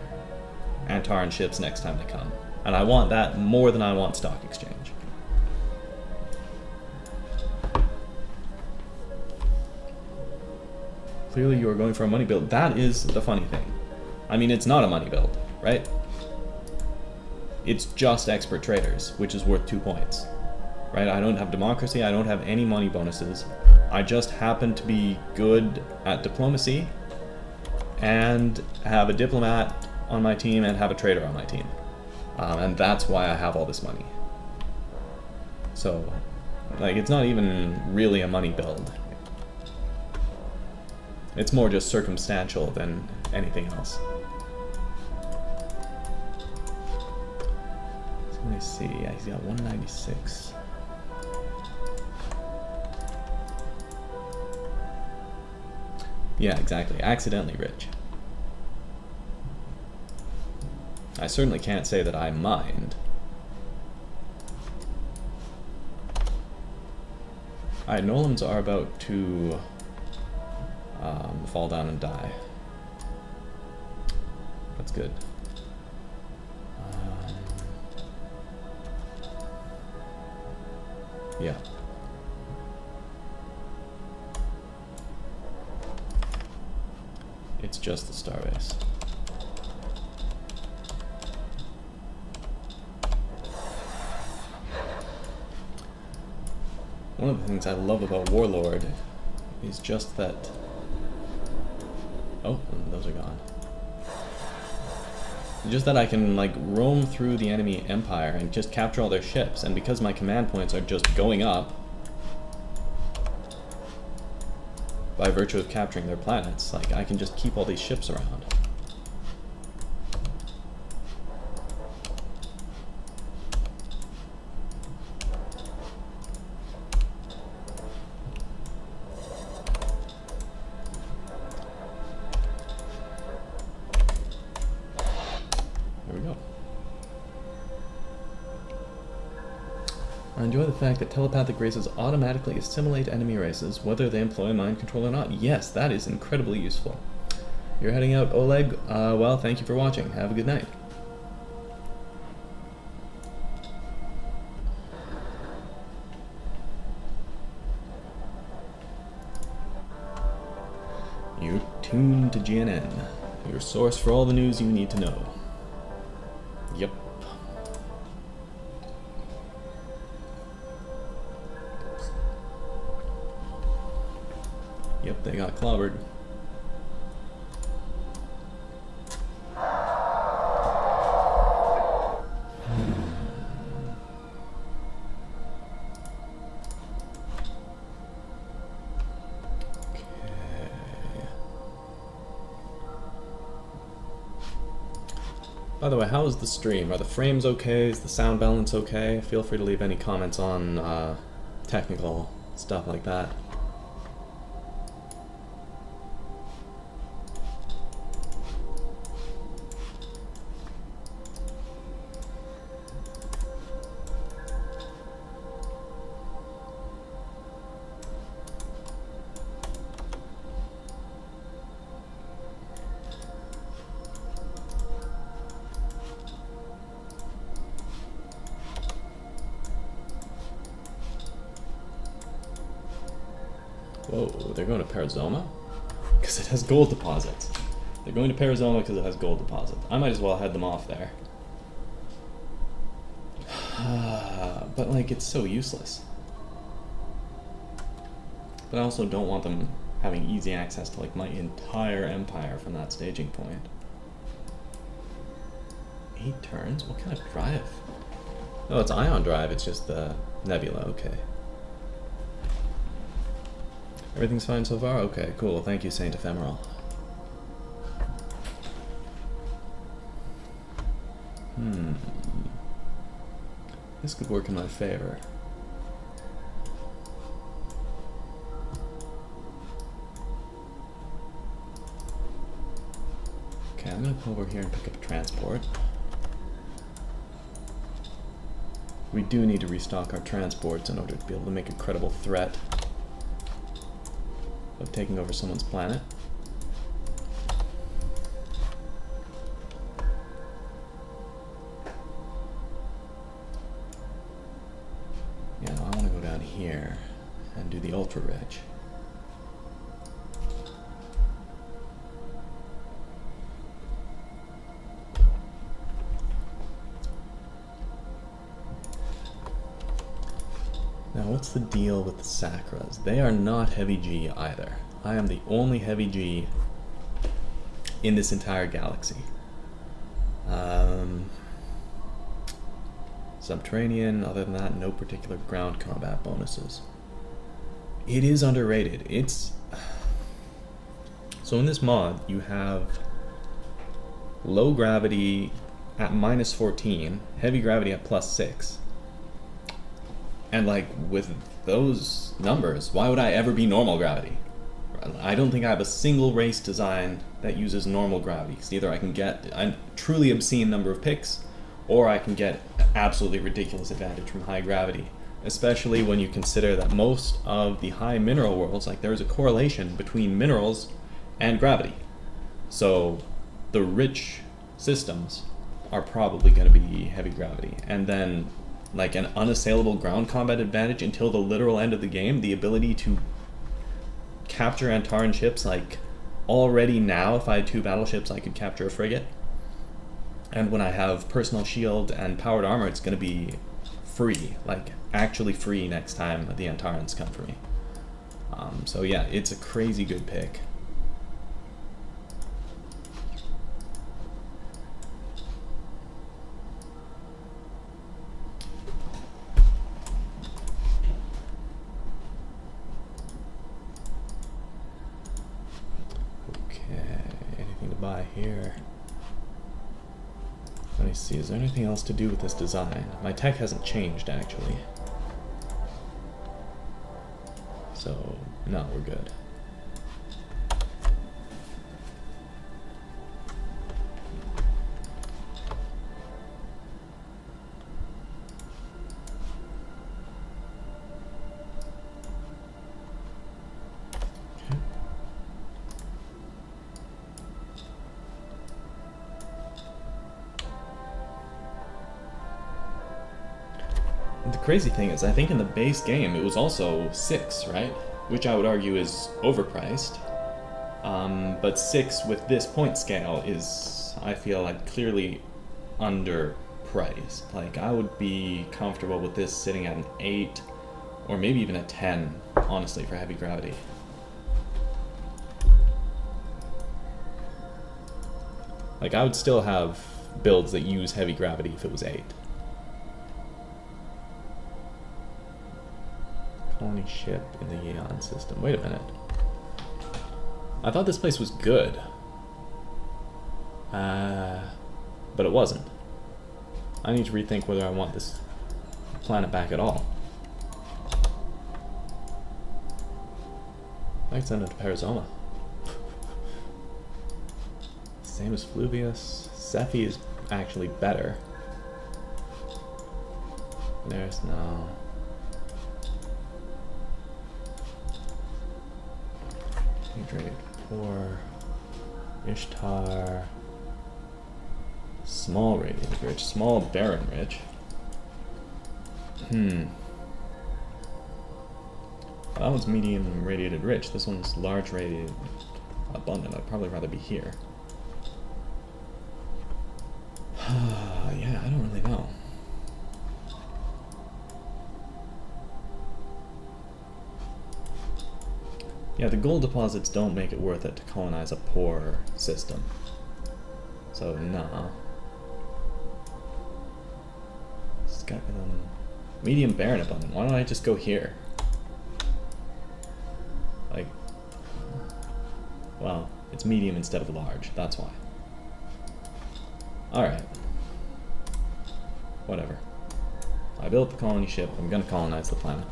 Antaran ships next time they come. And I want that more than I want stock exchange. Clearly you are going for a money build. That is the funny thing. I mean, it's not a money build, right? It's just expert traders, which is worth 2 points. Right? I don't have democracy, I don't have any money bonuses. I just happen to be good at diplomacy and have a diplomat on my team and have a trader on my team. And that's why I have all this money. So, like, it's not even really a money build. It's more just circumstantial than anything else. So let me see, yeah, he's got 196. Yeah, exactly. Accidentally rich. I certainly can't say that I mind. Alright, Nolans are about to fall down and die. That's good. Yeah. It's just the starbase. One of the things I love about Warlord is just that... Oh, those are gone. Just that I can, like, roam through the enemy empire and just capture all their ships, and because my command points are just going up by virtue of capturing their planets, like, I can just keep all these ships around. There we go. I enjoy the fact that telepathic races automatically assimilate enemy races, whether they employ mind control or not. Yes, that is incredibly useful. You're heading out, Oleg? Well, thank you for watching. Have a good night. You're tuned to GNN, your source for all the news you need to know. Yep. Yep, they got clobbered. By the way, how is the stream? Are the frames okay? Is the sound balance okay? Feel free to leave any comments on technical stuff like that. Whoa, they're going to Parazoma? Because it has gold deposits. They're going to Parazoma because it has gold deposits. I might as well head them off there. But, like, it's so useless. But I also don't want them having easy access to, like, my entire empire from that staging point. 8 turns? What kind of drive? Oh, it's ion drive, it's just the nebula, okay. Everything's fine so far? Okay, cool. Thank you, Saint Ephemeral. This could work in my favor. Okay, I'm gonna come over here and pick up a transport. We do need to restock our transports in order to be able to make a credible threat of taking over someone's planet. Yeah, I want to go down here and do the ultra rich. Now, what's the deal with the Sakras? They are not heavy G either. I am the only heavy G in this entire galaxy. Subterranean, other than that, no particular ground combat bonuses. It is underrated. It's... So in this mod, you have low gravity at -14, heavy gravity at +6. And, like, with those numbers, why would I ever be normal gravity? I don't think I have a single race design that uses normal gravity. Because either I can get a truly obscene number of picks, or I can get absolutely ridiculous advantage from high gravity. Especially when you consider that most of the high mineral worlds, like, there's a correlation between minerals and gravity. So the rich systems are probably going to be heavy gravity. And then, like, an unassailable ground combat advantage until the literal end of the game, the ability to capture Antaran ships, like, already now, if I had 2 battleships, I could capture a frigate. And when I have personal shield and powered armor, it's going to be free, like, actually free next time the Antarans come for me. So yeah, it's a crazy good pick. Buy here. Let me see, is there anything else to do with this design? My tech hasn't changed, actually. So, no, we're good. The crazy thing is, I think in the base game it was also 6, right? Which I would argue is overpriced. But 6 with this point scale is, I feel like, clearly underpriced. Like, I would be comfortable with this sitting at an 8, or maybe even a 10, honestly, for heavy gravity. Like, I would still have builds that use heavy gravity if it was 8. Colony ship in the Aeon system. Wait a minute. I thought this place was good. But it wasn't. I need to rethink whether I want this planet back at all. I can send it to Parazoma. Same as Fluvius. Cephi is actually better. There's no... Hydrate, poor, Ishtar, small radiant rich, small barren rich. That one's medium radiated rich. This one's large radiated abundant. I'd probably rather be here. Yeah, I don't really know. Yeah, the gold deposits don't make it worth it to colonize a poor system. So, nah. It's got medium barren abundant. Why don't I just go here? Like, well, it's medium instead of large. That's why. Alright. Whatever. I built the colony ship. I'm gonna colonize the planet.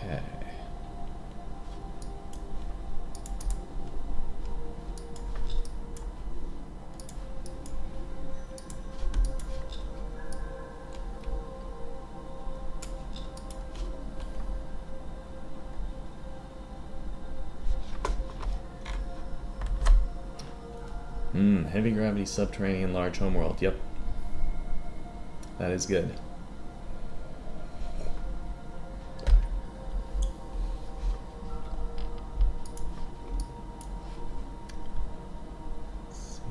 Okay. Heavy gravity, subterranean, large homeworld. Yep. That is good. Let's see.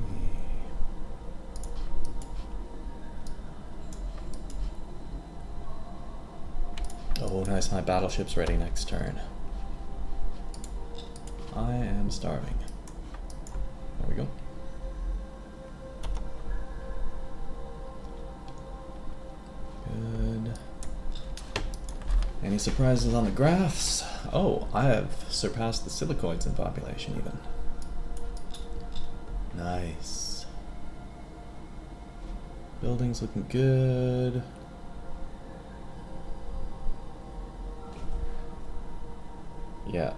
Oh, nice. My battleship's ready next turn. I am starving. There we go. Good. Any surprises on the graphs? Oh, I have surpassed the silicoids in population even. Nice. Buildings looking good. Yeah.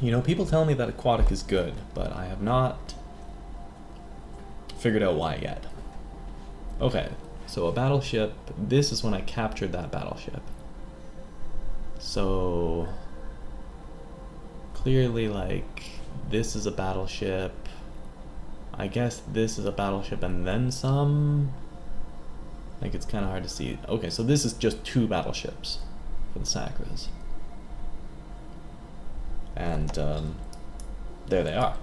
You know, people tell me that aquatic is good, but I have not figured out why yet. Okay, so a battleship, this is when I captured that battleship. So, clearly, like, this is a battleship. I guess this is a battleship and then some. Like, it's kind of hard to see. Okay, so this is just 2 battleships for the Sacras. And there they are.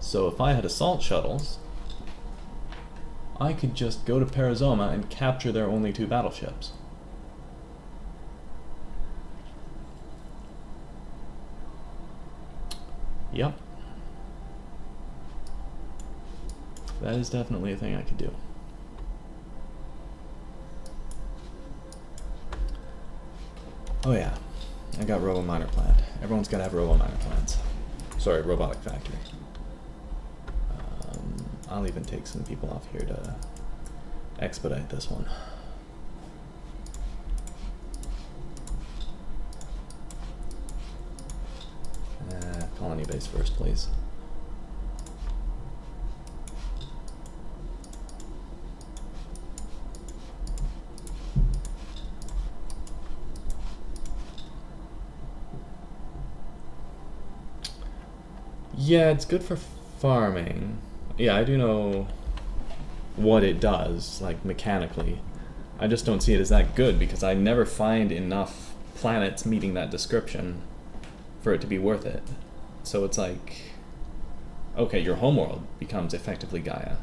So if I had assault shuttles, I could just go to Perizoma and capture their only 2 battleships. Yep. That is definitely a thing I could do. Oh yeah, I got Robo Miner planned. Everyone's gotta have Robo Miner plans. Sorry, Robotic Factory. I'll even take some people off here to expedite this one. Colony base first, please. Yeah, it's good for farming. Yeah, I do know what it does, like, mechanically. I just don't see it as that good because I never find enough planets meeting that description for it to be worth it. So it's like, okay, your homeworld becomes effectively Gaia.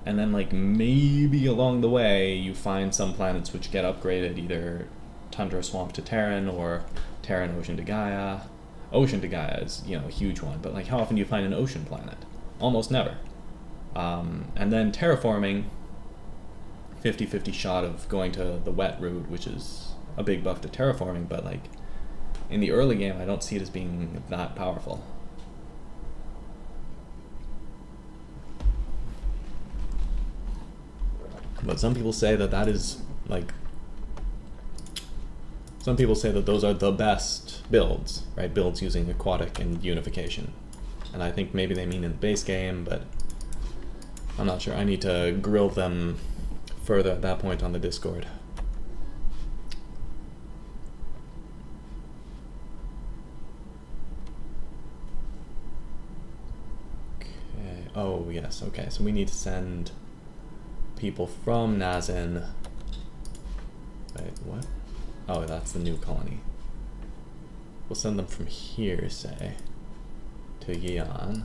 And then, like, maybe along the way you find some planets which get upgraded, either Tundra Swamp to Terran or Terran Ocean to Gaia. Ocean to Gaia is, you know, a huge one, but, like, how often do you find an ocean planet? Almost never. And then terraforming, 50-50 shot of going to the wet route, which is a big buff to terraforming, but, like, in the early game I don't see it as being that powerful. But some people say that that is, like, some people say that those are the best builds, right? Builds using aquatic and unification. And I think maybe they mean in the base game, but I'm not sure. I need to grill them further at that point on the Discord. Oh, yes, okay. So we need to send people from Nazin. Wait, what? Oh, that's the new colony. We'll send them from here, say, to Yeon.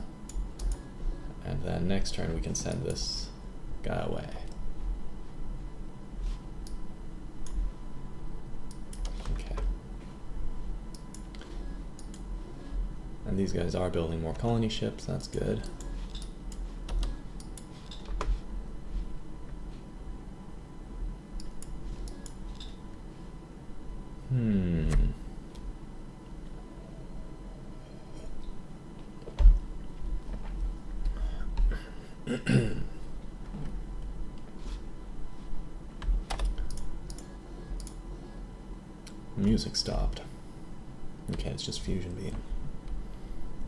And then next turn we can send this guy away. Okay. And these guys are building more colony ships, that's good. Music stopped. Okay, it's just fusion beam.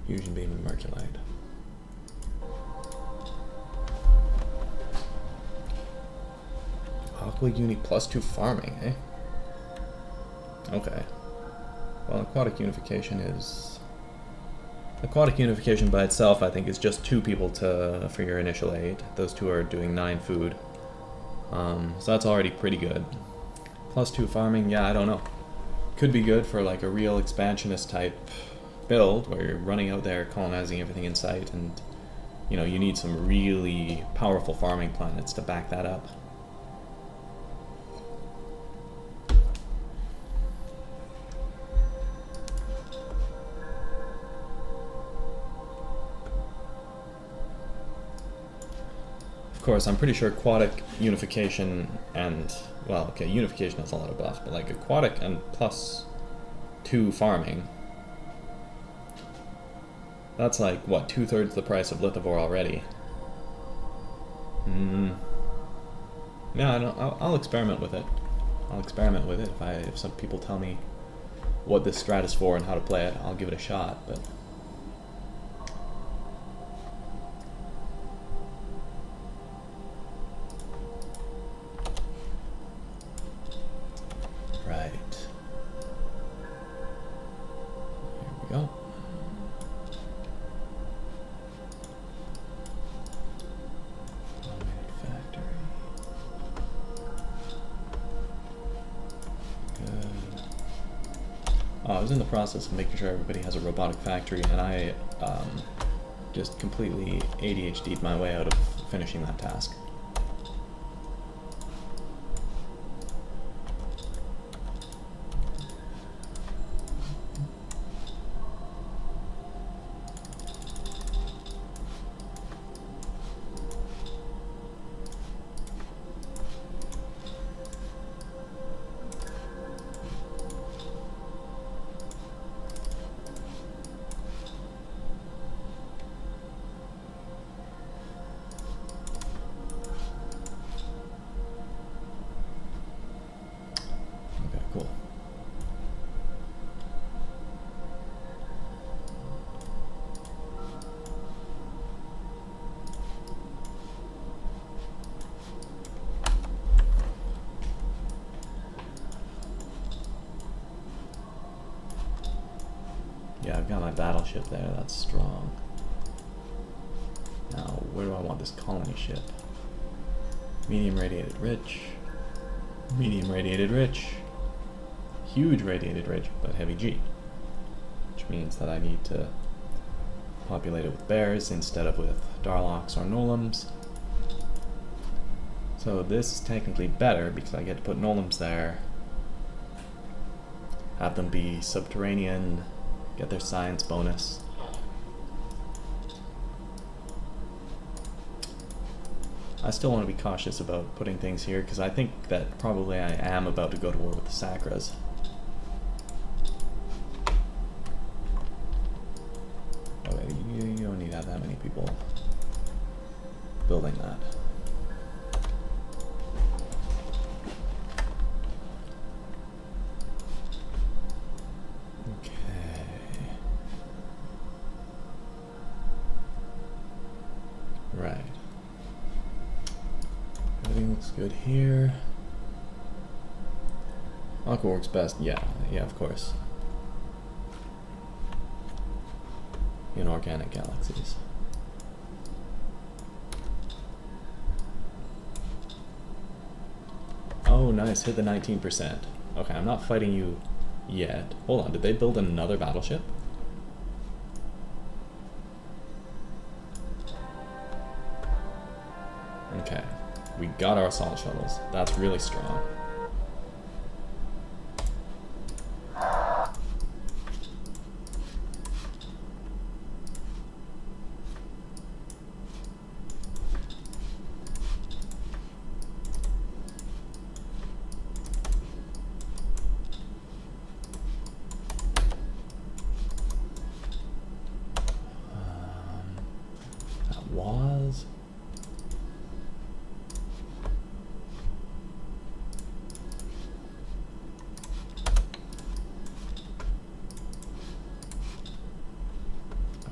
Fusion beam and Merculite. Aqua Uni +2 farming, eh? Okay. Well, aquatic unification is... Aquatic unification by itself, I think, is just 2 people for your initial aid. Those 2 are doing 9 food. So that's already pretty good. +2 farming, yeah, I don't know. Could be good for like a real expansionist type build where you're running out there colonizing everything in sight, and you know, you need some really powerful farming planets to back that up. Of course, I'm pretty sure aquatic unification and, well, okay, unification has a lot of buffs, but like aquatic and +2 farming, that's like, what, 2/3 the price of Lithivore already. Yeah, I'll experiment with it. I'll experiment with it. If some people tell me what this strat is for and how to play it, I'll give it a shot, but... Right. Here we go. Factory. Good. Oh, I was in the process of making sure everybody has a robotic factory, and I just completely ADHD'd my way out of finishing that task. Yeah, I've got my battleship there, that's strong. Now, where do I want this colony ship? Medium radiated rich. Medium radiated rich. Huge radiated rich, but heavy G. Which means that I need to populate it with bears instead of with Darlocks or Nolums. So this is technically better because I get to put Nolums there. Have them be subterranean. Get their science bonus. I still want to be cautious about putting things here because I think that probably I am about to go to war with the Sacras. Okay, you don't need to have that many people building that. Good here. Aqua works best. Yeah, of course. In organic galaxies. nice. Hit the 19%. Okay, I'm not fighting you yet. Hold on, did they build another battleship? Okay, we got our assault shuttles. That's really strong. That was...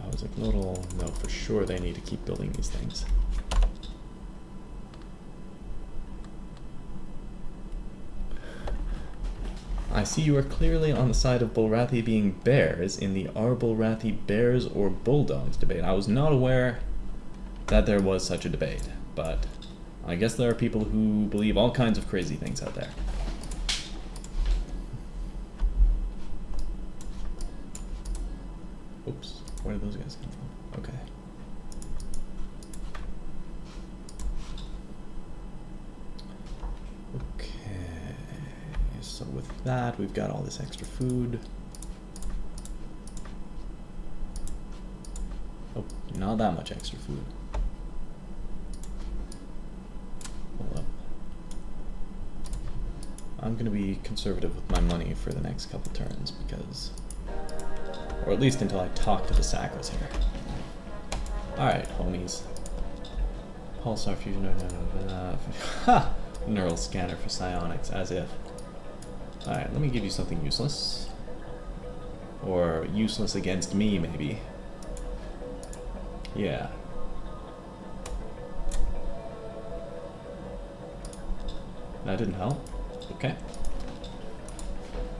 I was like, no, for sure they need to keep building these things. I see you are clearly on the side of Bulrathi being bears in the are Bulrathi bears or bulldogs debate. I was not aware that there was such a debate, but I guess there are people who believe all kinds of crazy things out there. Oops, where did those guys come from? Okay. So with that, we've got all this extra food. Oh, not that much extra food. Hold up. I'm gonna be conservative with my money for the next couple turns because, or at least until I talk to the Sacros here. Alright, homies. Pulsar fusion, ha! Neural scanner for psionics, as if. Alright, let me give you something useless. Or useless against me, maybe. Yeah. That didn't help. Okay.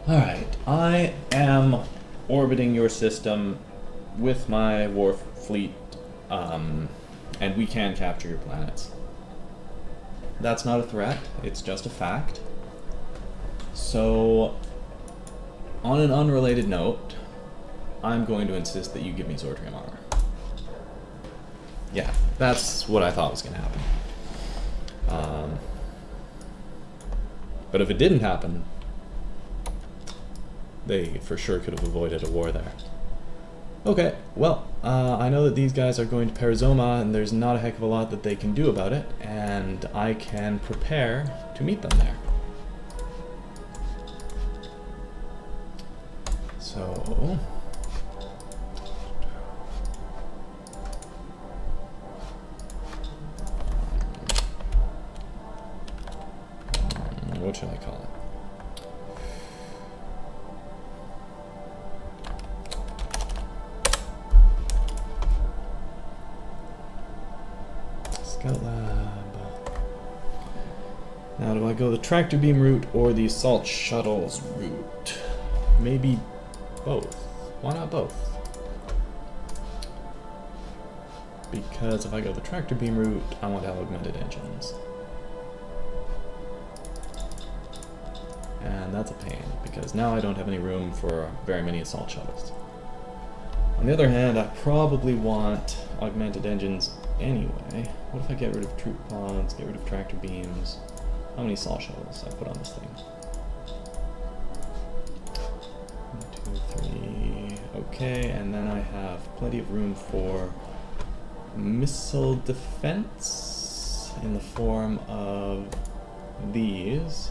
Alright, I am orbiting your system with my war fleet, and we can capture your planets. That's not a threat, it's just a fact. So, on an unrelated note, I'm going to insist that you give me Zordrium armor. Yeah, that's what I thought was going to happen. But if it didn't happen, they for sure could have avoided a war there. Okay, well, I know that these guys are going to Perizoma, and there's not a heck of a lot that they can do about it, and I can prepare to meet them there. So, what should I call it? Scout Lab. Now, do I go the tractor beam route or the assault shuttles route? Maybe both. Why not both? Because if I go the tractor beam route, I want to have augmented engines. And that's a pain, because now I don't have any room for very many assault shuttles. On the other hand, I probably want augmented engines anyway. What if I get rid of troop pods, get rid of tractor beams? How many assault shuttles I put on this thing? 1, 2, 3. Okay, and then I have plenty of room for missile defense in the form of these.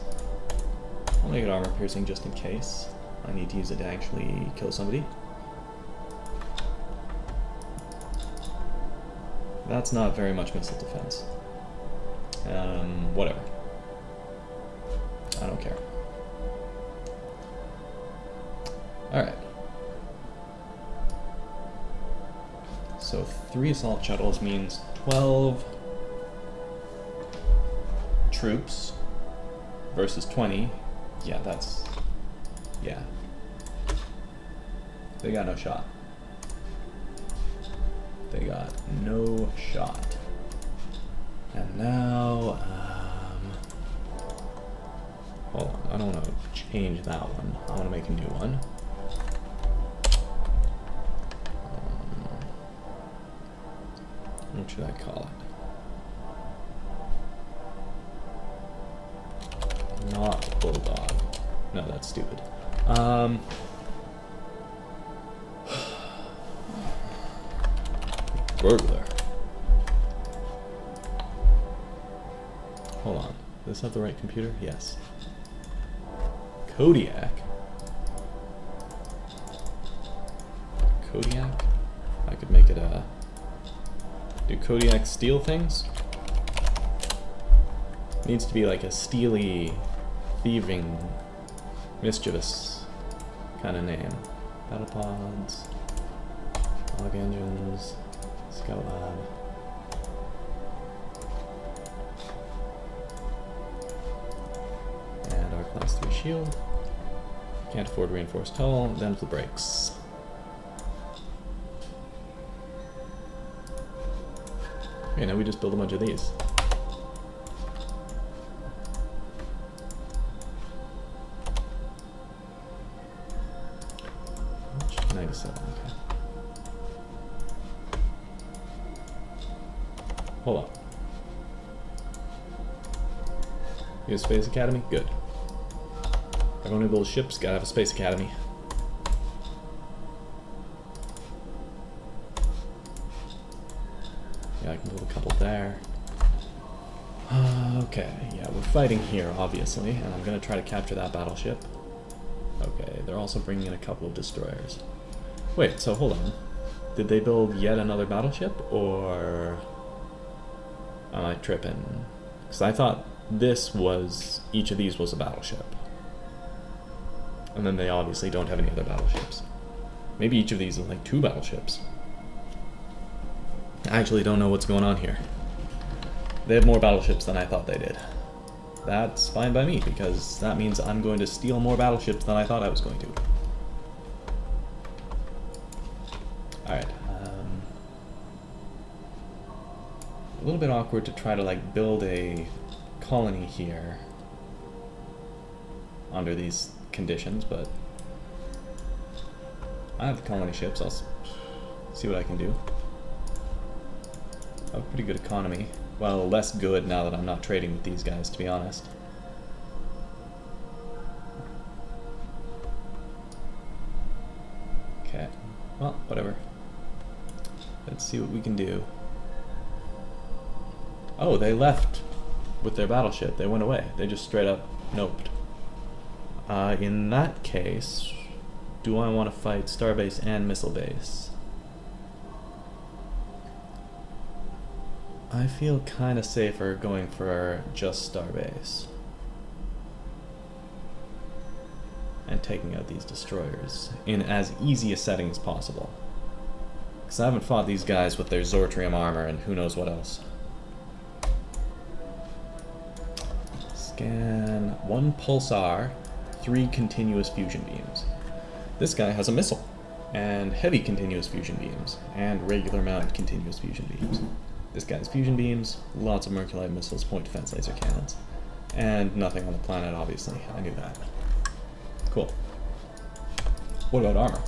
I'll make it armor piercing just in case I need to use it to actually kill somebody. That's not very much missile defense. Whatever. I don't care. Alright. So 3 assault shuttles means 12 troops versus 20. Yeah, that's... yeah. They got no shot. They got no shot. And now, change that one. I want to make a new one. What should I call it? Not bulldog. No, that's stupid. Burglar. Hold on. Does this have the right computer? Yes. Kodiak. Kodiak? I could make it a... Do Kodiak steal things? Needs to be like a steely, thieving, mischievous kind of name. Battle pods, log engines, scout lab. And our class 3 shield. Can't afford reinforced hull, them's the brakes. Okay, now we just build a bunch of these. Which? 97, okay. Hold on. You have a space academy? Good. If I'm going to build ships, gotta have a space academy. Yeah, I can build a couple there. Okay, yeah, we're fighting here, obviously, and I'm gonna try to capture that battleship. Okay, they're also bringing in a couple of destroyers. Wait, so hold on. Did they build yet another battleship, or am I tripping? Because I thought this was, each of these was a battleship. And then they obviously don't have any other battleships. Maybe each of these is like 2 battleships. I actually don't know what's going on here. They have more battleships than I thought they did. That's fine by me, because that means I'm going to steal more battleships than I thought I was going to. Alright, a little bit awkward to try to like build a colony here under these conditions, but I have the colony ships. I'll see what I can do. I have a pretty good economy. Well, less good now that I'm not trading with these guys, to be honest. Okay, well, whatever. Let's see what we can do. Oh, they left with their battleship. They went away. They just straight up noped. In that case, do I want to fight Starbase and Missile Base? I feel kind of safer going for just Starbase and taking out these destroyers in as easy a setting as possible. Because I haven't fought these guys with their Zortrium armor and who knows what else. Scan 1 pulsar, 3 continuous fusion beams. This guy has a missile and heavy continuous fusion beams and regular mounted continuous fusion beams. This guy's fusion beams, lots of Merculite missiles, point defense laser cannons, and nothing on the planet, obviously. I knew that. Cool. What about armor?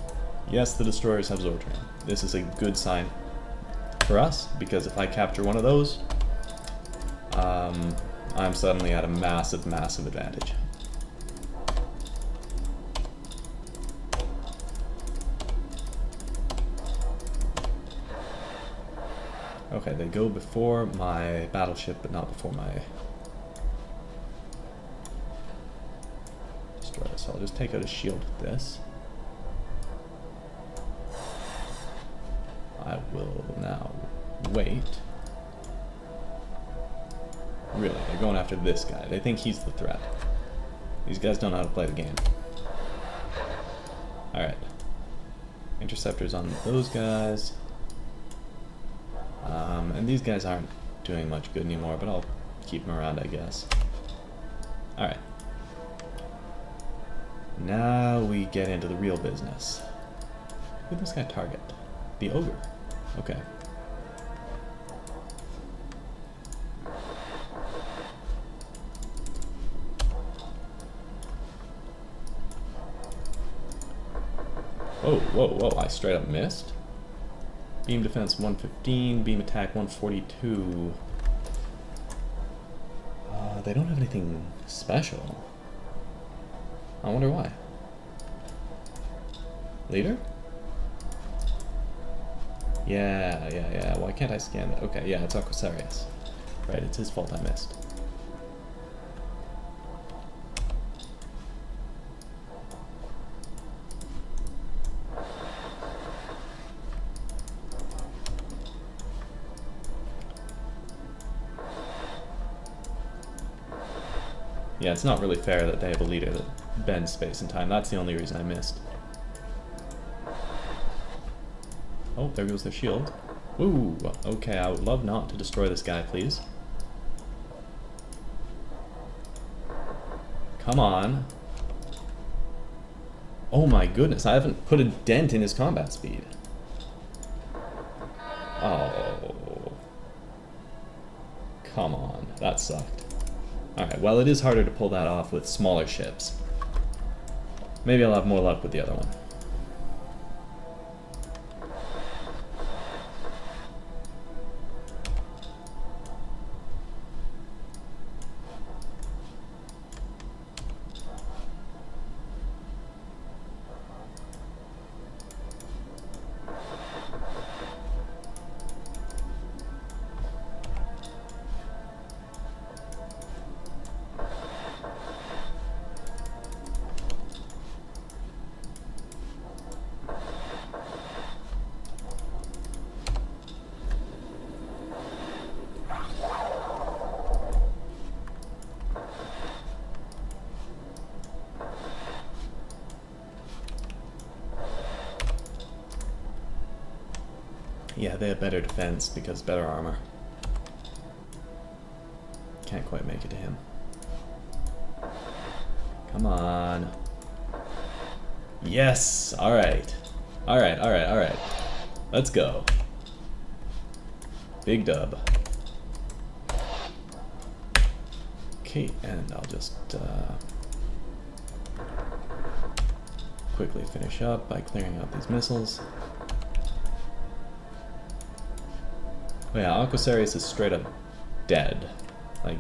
Yes, the destroyers have Zortrium. This is a good sign for us, because if I capture one of those, I'm suddenly at a massive, massive advantage. Okay, they go before my battleship, but not before my destroyer. So I'll just take out a shield with this. I will now wait. Really, they're going after this guy. They think he's the threat. These guys don't know how to play the game. Alright. Interceptors on those guys. And these guys aren't doing much good anymore, but I'll keep them around, I guess. Alright. Now we get into the real business. Who did this guy target? The ogre. Okay. Oh, whoa, whoa, I straight up missed. Beam defense 115, beam attack 142. They don't have anything special. I wonder why. Leader? Yeah. Why can't I scan that? Okay, yeah, it's Aquasarius. Right, it's his fault I missed. Yeah, it's not really fair that they have a leader that bends space and time. That's the only reason I missed. Oh, there goes their shield. Ooh, okay, I would love not to destroy this guy, please. Come on. Oh my goodness, I haven't put a dent in his combat speed. Oh. Come on, that sucked. Alright, well it is harder to pull that off with smaller ships. Maybe I'll have more luck with the other one. Yeah, they have better defense because better armor. Can't quite make it to him. Come on. Yes! Alright. Alright. Let's go. Big dub. Okay, and I'll just quickly finish up by clearing out these missiles. Oh yeah, Aquasarius is straight up dead. Like,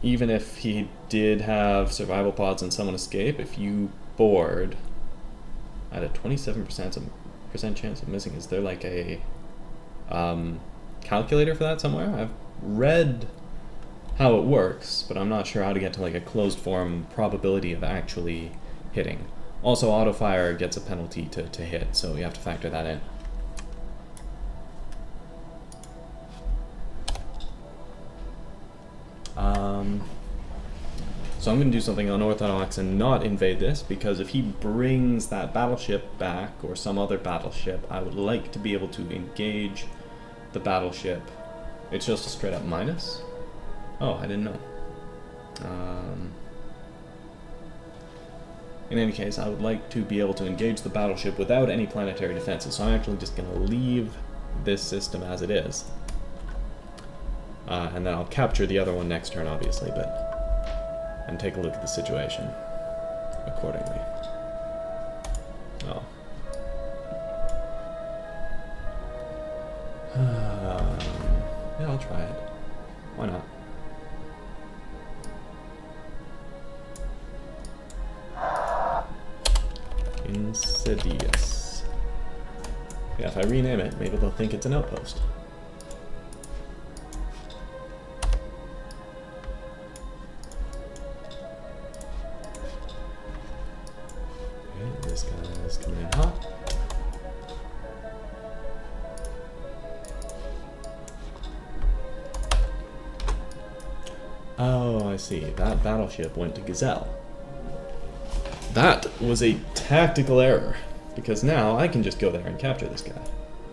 even if he did have survival pods and someone escape, if you board at a 27% chance of missing, is there like a calculator for that somewhere? I've read how it works, but I'm not sure how to get to like a closed form probability of actually hitting. Also, auto fire gets a penalty to hit, so you have to factor that in. So I'm going to do something unorthodox and not invade this, because if he brings that battleship back, or some other battleship, I would like to be able to engage the battleship. It's just a straight up minus? Oh, I didn't know. In any case, I would like to be able to engage the battleship without any planetary defenses, so I'm actually just going to leave this system as it is. And then I'll capture the other one next turn, obviously, and take a look at the situation accordingly. Oh. Yeah, I'll try it. Why not? Insidious. Yeah, if I rename it, maybe they'll think it's an outpost. This guy is coming in hot. Oh, I see. That battleship went to Gazelle. That was a tactical error, because now I can just go there and capture this guy.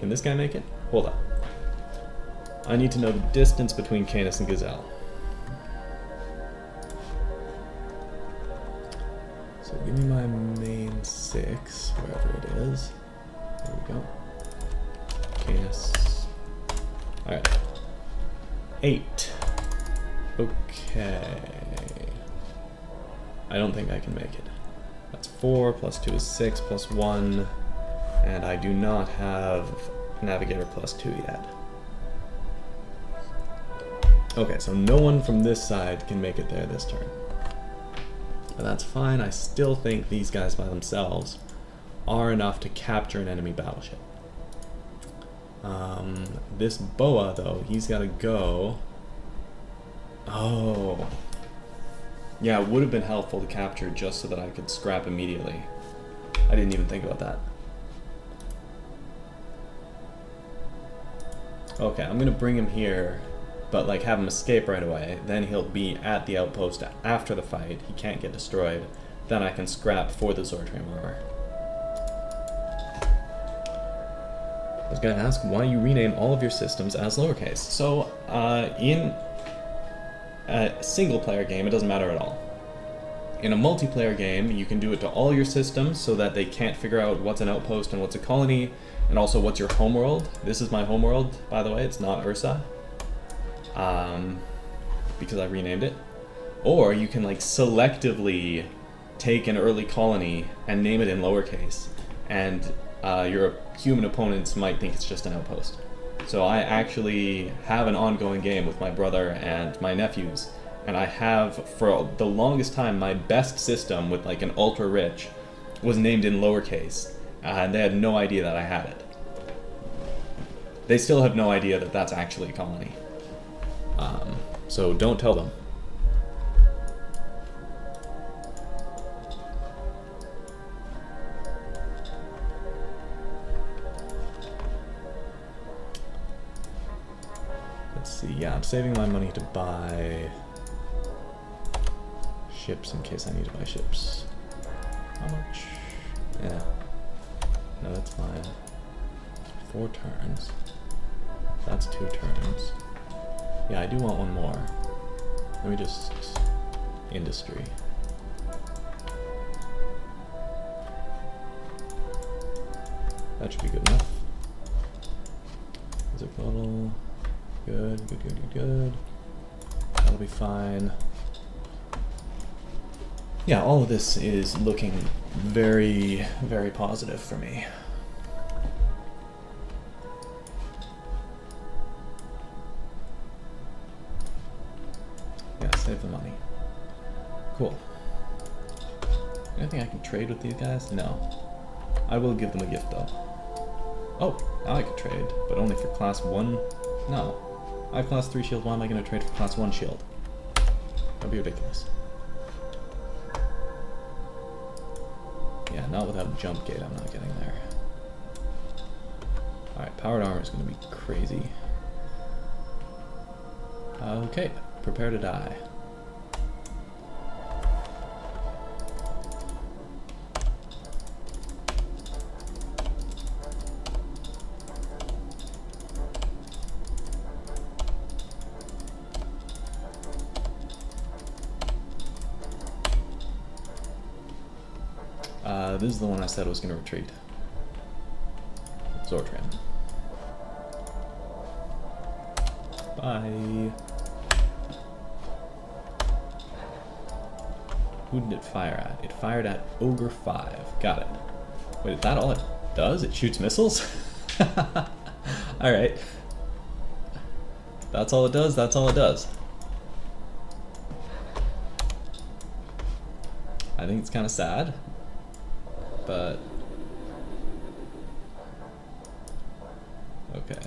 Can this guy make it? Hold on. I need to know the distance between Canis and Gazelle. So give me my main 6, wherever it is. There we go. Canis. Alright. 8. Okay. I don't think I can make it. That's 4, plus 2 is 6, plus 1, and I do not have Navigator plus 2 yet. Okay, so no one from this side can make it there this turn. But that's fine. I still think these guys by themselves are enough to capture an enemy battleship. This Boa, though, he's got to go... Oh. Yeah, it would have been helpful to capture just so that I could scrap immediately. I didn't even think about that. Okay, I'm gonna bring him here, but like have him escape right away. Then he'll be at the outpost after the fight. He can't get destroyed. Then I can scrap for the Zortram armor. I was gonna ask why you rename all of your systems as lowercase. So, in a single-player game, it doesn't matter at all. In a multiplayer game, you can do it to all your systems so that they can't figure out what's an outpost and what's a colony, and also what's your homeworld. This is my homeworld, by the way, it's not Ursa. Because I renamed it. Or you can like selectively take an early colony and name it in lowercase, and your human opponents might think it's just an outpost. So I actually have an ongoing game with my brother and my nephews, and I have, for the longest time, my best system with like an ultra rich was named in lowercase, and they had no idea that I had it. They still have no idea that that's actually a colony. So don't tell them. Let's see, yeah, I'm saving my money to buy ships in case I need to buy ships. How much? Yeah. No, that's fine. 4 turns. That's 2 turns. Yeah, I do want one more. Let me just... industry. That should be good enough. Is it bottle? Good, good, good, good, good. That'll be fine. Yeah, all of this is looking very, very positive for me. Yeah, save the money. Cool. Anything I can trade with these guys? No. I will give them a gift though. Oh, now I can trade, but only for class 1? No. I have class 3 shield, why am I going to trade for class 1 shield? That'd be ridiculous. Yeah, not without a jump gate, I'm not getting there. Alright, powered armor is going to be crazy. Okay, prepare to die. This is the one I said was going to retreat. Zortram. Bye. Who did it fire at? It fired at Ogre 5. Got it. Wait, is that all it does? It shoots missiles? Alright. That's all it does, that's all it does. I think it's kind of sad. But okay.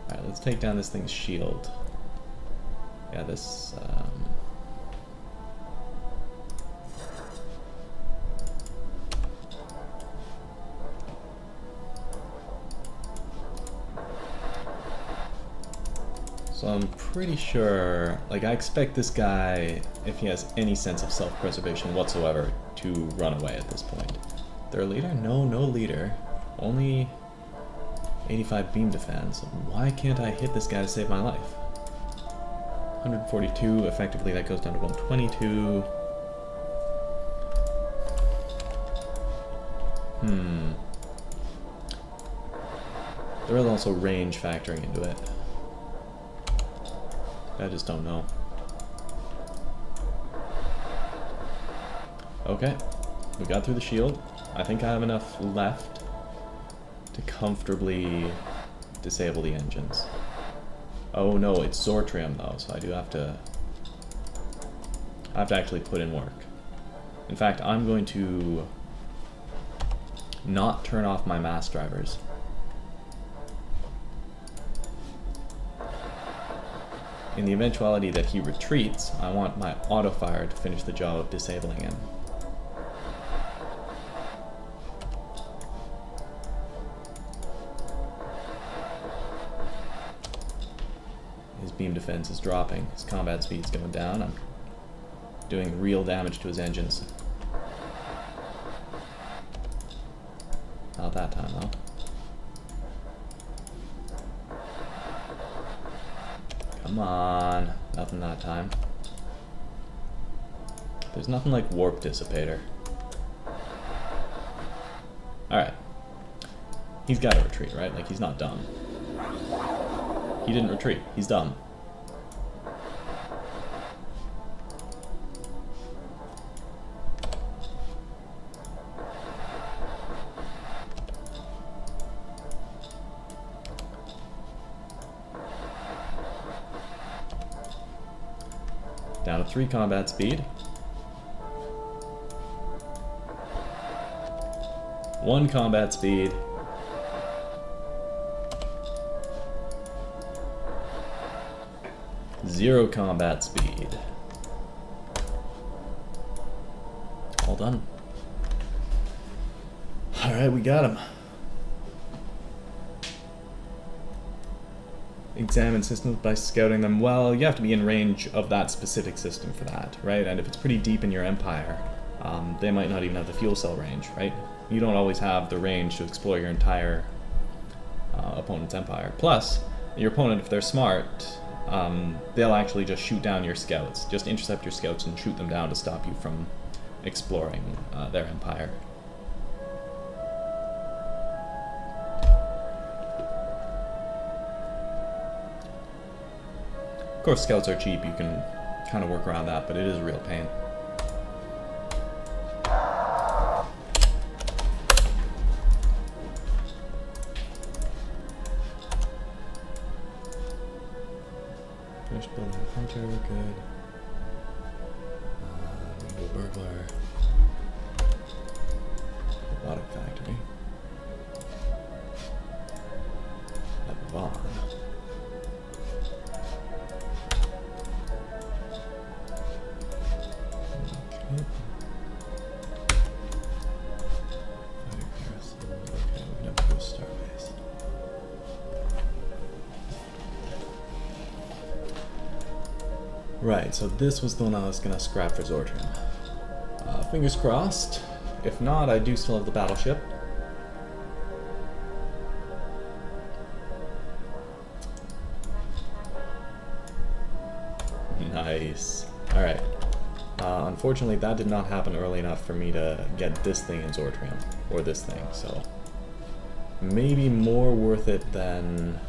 Alright, let's take down this thing's shield. Yeah, this so I'm pretty sure, like, I expect this guy, if he has any sense of self-preservation whatsoever, to run away at this point. They're a leader? No, no leader. Only 85 beam defense. Why can't I hit this guy to save my life? 142, effectively that goes down to 122. There is also range factoring into it. I just don't know. Okay, we got through the shield. I think I have enough left to comfortably disable the engines. Oh no, it's Zortrium though, so I do have to... I have to actually put in work. In fact, I'm going to not turn off my mass drivers. In the eventuality that he retreats, I want my auto-fire to finish the job of disabling him. His beam defense is dropping, his combat speed's going down, I'm doing real damage to his engines. Not that time though. Come on, nothing that time. There's nothing like warp dissipator. Alright. He's gotta retreat, right? Like, he's not dumb. He didn't retreat, he's dumb. Down to 3 combat speed. 1 combat speed. Zero combat speed. All done. Alright, we got him. Examine systems by scouting them. Well, you have to be in range of that specific system for that, right? And if it's pretty deep in your empire, they might not even have the fuel cell range, right? You don't always have the range to explore your entire opponent's empire. Plus, your opponent, if they're smart, they'll actually just shoot down your scouts. Just intercept your scouts and shoot them down to stop you from exploring their empire. Of course, scouts are cheap, you can kind of work around that, but it is a real pain. Finished building a hunter, good. We go burglar. Robotic factory. At Vaughn. Right, so this was the one I was going to scrap for Zortrium. Fingers crossed. If not, I do still have the battleship. Nice. Alright. Unfortunately, that did not happen early enough for me to get this thing in Zortrium. Or this thing, so... maybe more worth it than...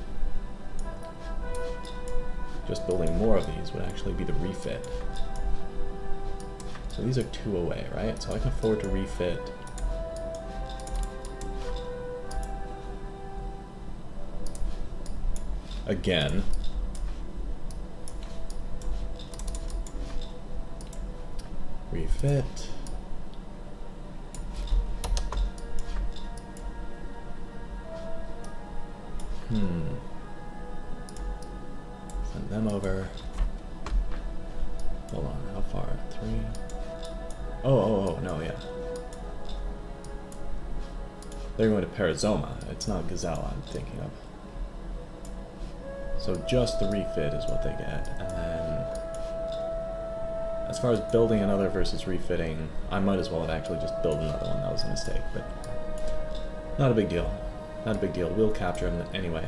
just building more of these would actually be the refit. So these are 2 away, right? So I can afford to refit. Again. Refit. Send them over. Hold on, how far? 3? Oh, no, yeah. They're going to Perizoma. It's not Gazelle I'm thinking of. So just the refit is what they get. And then, as far as building another versus refitting, I might as well have actually just built another one. That was a mistake, but not a big deal. Not a big deal. We'll capture him anyway.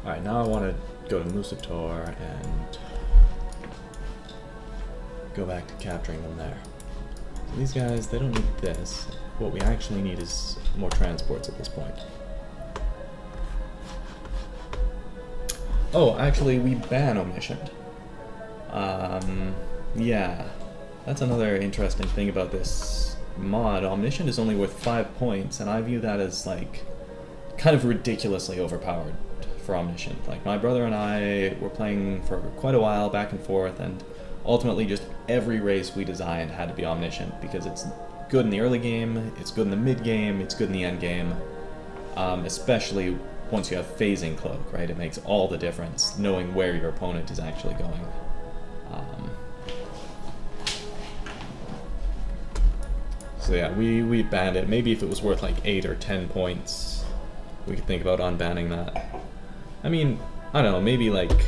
Alright, now I want to go to Musator and go back to capturing them there. So these guys, they don't need this. What we actually need is more transports at this point. Oh, actually, we ban Omniscient. Yeah. That's another interesting thing about this mod. Omniscient is only worth 5 points, and I view that as, like, kind of ridiculously overpowered for Omniscient. Like, my brother and I were playing for quite a while, back and forth, and ultimately just every race we designed had to be Omniscient, because it's good in the early game, it's good in the mid game, it's good in the end game, especially once you have phasing cloak, right? It makes all the difference knowing where your opponent is actually going. So yeah, we banned it. Maybe if it was worth like 8 or 10 points, we could think about unbanning that. I mean, I don't know, maybe like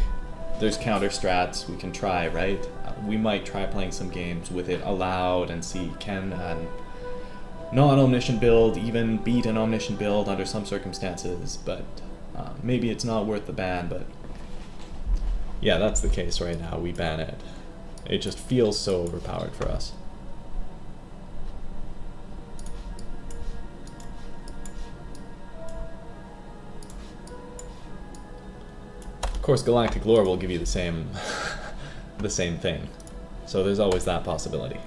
there's counter strats we can try, right? We might try playing some games with it allowed and see can an non-omniscient build even beat an omniscient build under some circumstances, but maybe it's not worth the ban. But yeah, that's the case right now. We ban it. It just feels so overpowered for us. Of course, Galactic Lore will give you the same the same thing, so there's always that possibility.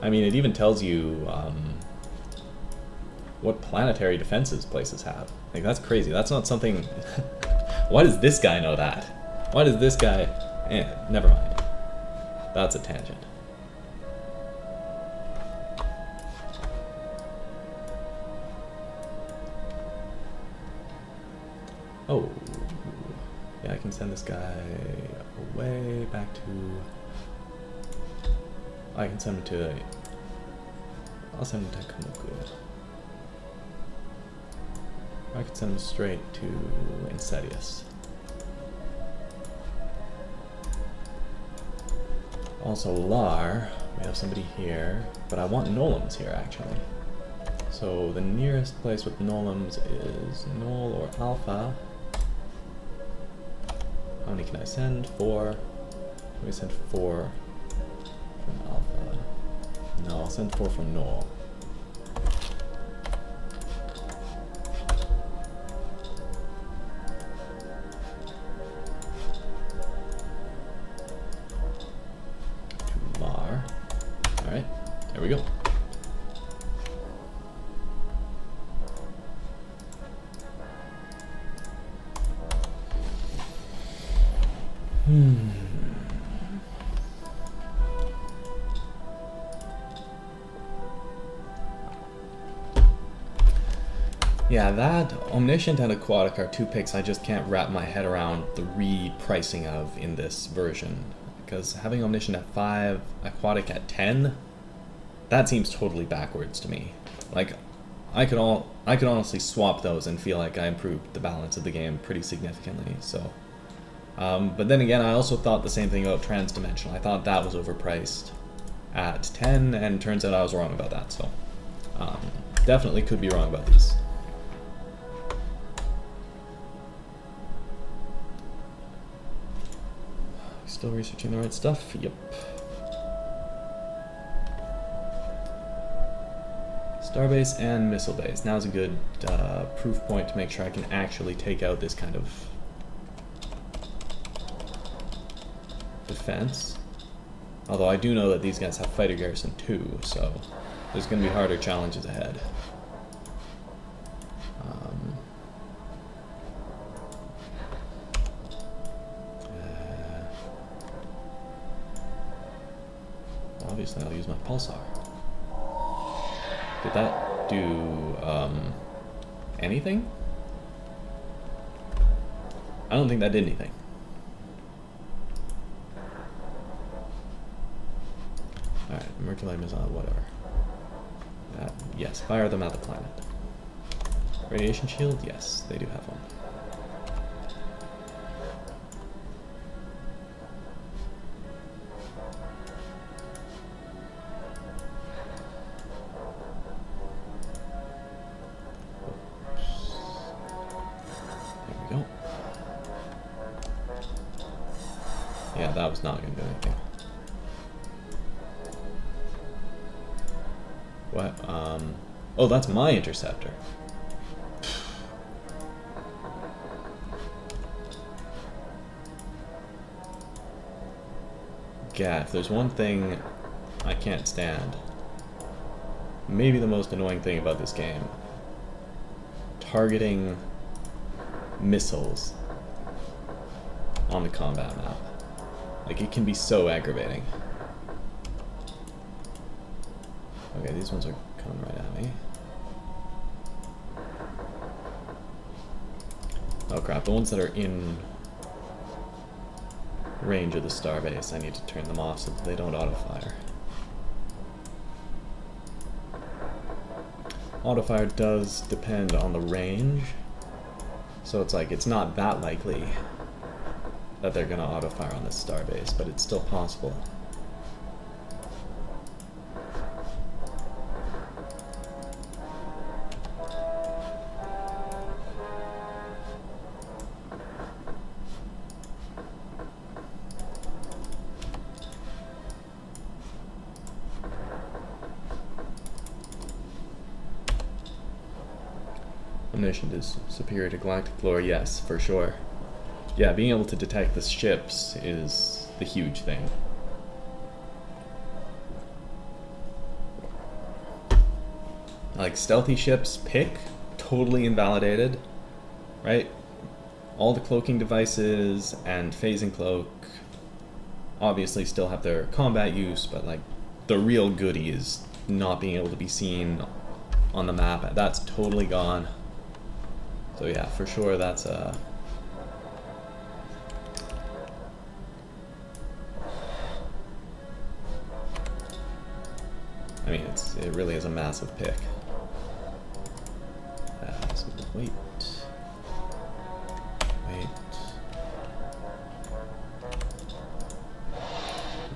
I mean, it even tells you what planetary defenses places have. Like, that's crazy. That's not something... Why does this guy know that? Why does this guy... never mind. That's a tangent. Oh. Yeah, I can send this guy away back to... I can send him to... I'll send him to Kamuku. I can send him straight to Insidious. Also, Lar, we have somebody here, but I want Nolums here, actually. So the nearest place with Nolums is Null or Alpha. How many can I send? 4. Let me send 4 from Alpha. No, I'll send 4 from Null. To Lar. Alright, there we go. Yeah, that Omniscient and Aquatic are 2 picks I just can't wrap my head around the repricing of in this version. Because having Omniscient at 5, Aquatic at 10, that seems totally backwards to me. Like, I could honestly swap those and feel like I improved the balance of the game pretty significantly. So, but then again, I also thought the same thing about Transdimensional. I thought that was overpriced at 10, and turns out I was wrong about that. So, definitely could be wrong about these. Still researching the right stuff? Yep. Starbase and Missile Base. Now's a good proof point to make sure I can actually take out this kind of defense. Although I do know that these guys have Fighter Garrison too, so there's going to be harder challenges ahead. Obviously, I'll use my pulsar. Did that do anything? I don't think that did anything. Alright, Mercury missile, whatever. Yes, fire them at the planet. Radiation shield? Yes, they do have one. Yeah, that was not going to do anything. What? Oh, that's my interceptor. forget, if there's one thing I can't stand, maybe the most annoying thing about this game, targeting missiles on the combat map. Like, it can be so aggravating. Okay, these ones are coming right at me. Oh crap, the ones that are in range of the starbase, I need to turn them off so that they don't auto-fire. Auto-fire does depend on the range, so it's like, it's not that likely that they're gonna auto-fire on this starbase, but it's still possible. Omniscient is superior to galactic lore, yes, for sure. Yeah, being able to detect the ships is the huge thing. Like, stealthy ships, pick, totally invalidated, right? All the cloaking devices and phasing cloak obviously still have their combat use, but like, the real goodie is not being able to be seen on the map. That's totally gone. So yeah, for sure that's a... I mean, it really is a massive pick. So wait.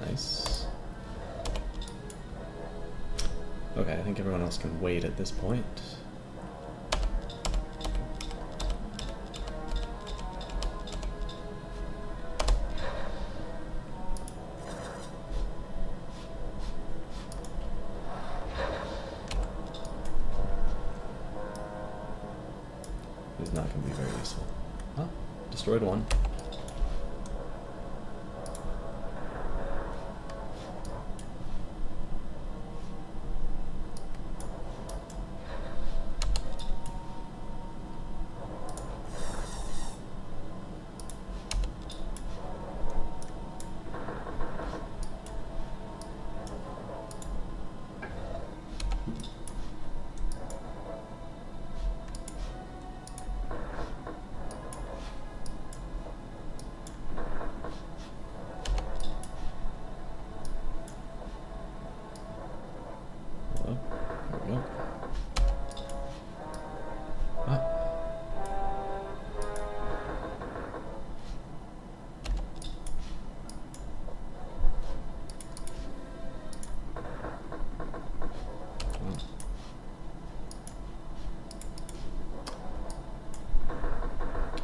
Nice. Okay, I think everyone else can wait at this point. Not going to be very useful. Huh? Destroyed one.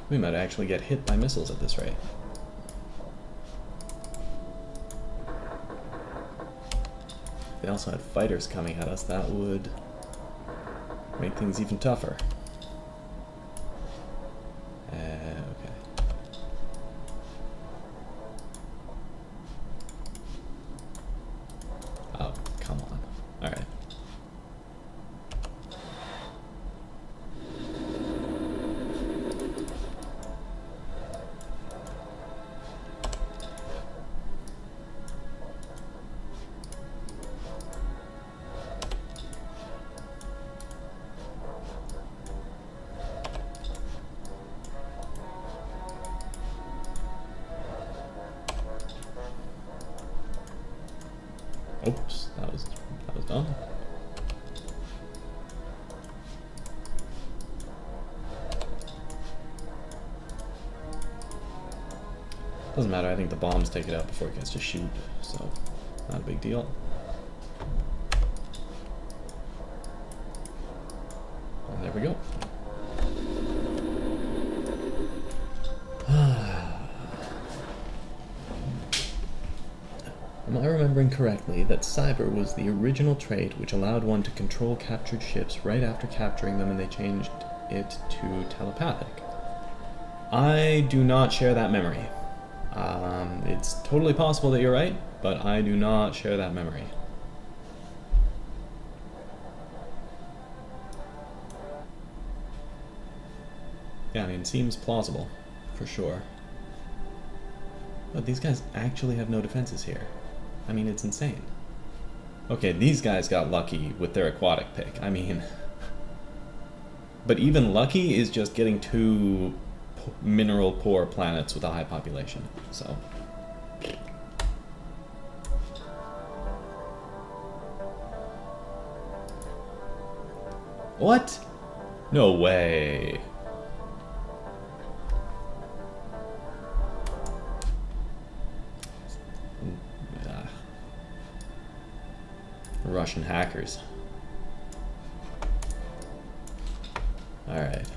We might actually get hit by missiles at this rate. If they also had fighters coming at us, that would make things even tougher. Okay. Oh, come on. Alright. Oops, that was dumb. Doesn't matter, I think the bombs take it out before it gets to shoot, so not a big deal. And there we go. Am I remembering correctly that cyber was the original trait which allowed one to control captured ships right after capturing them, and they changed it to telepathic? I do not share that memory. It's totally possible that you're right, but I do not share that memory. Yeah, I mean, it seems plausible, for sure. But these guys actually have no defenses here. I mean, it's insane. Okay, these guys got lucky with their aquatic pick. I mean... But even lucky is just getting two mineral poor planets with a high population, so... What? No way. Russian hackers. Alright.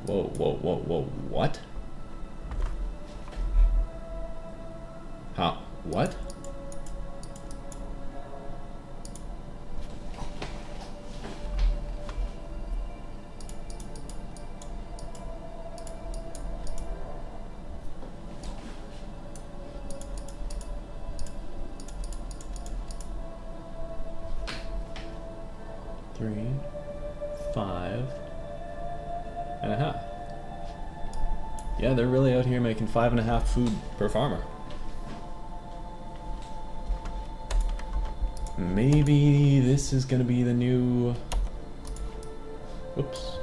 Whoa, whoa, whoa, whoa, what? Huh? What? Three, 5.5. Yeah, they're really out here making 5.5 food per farmer. Maybe this is gonna be the new... Whoops.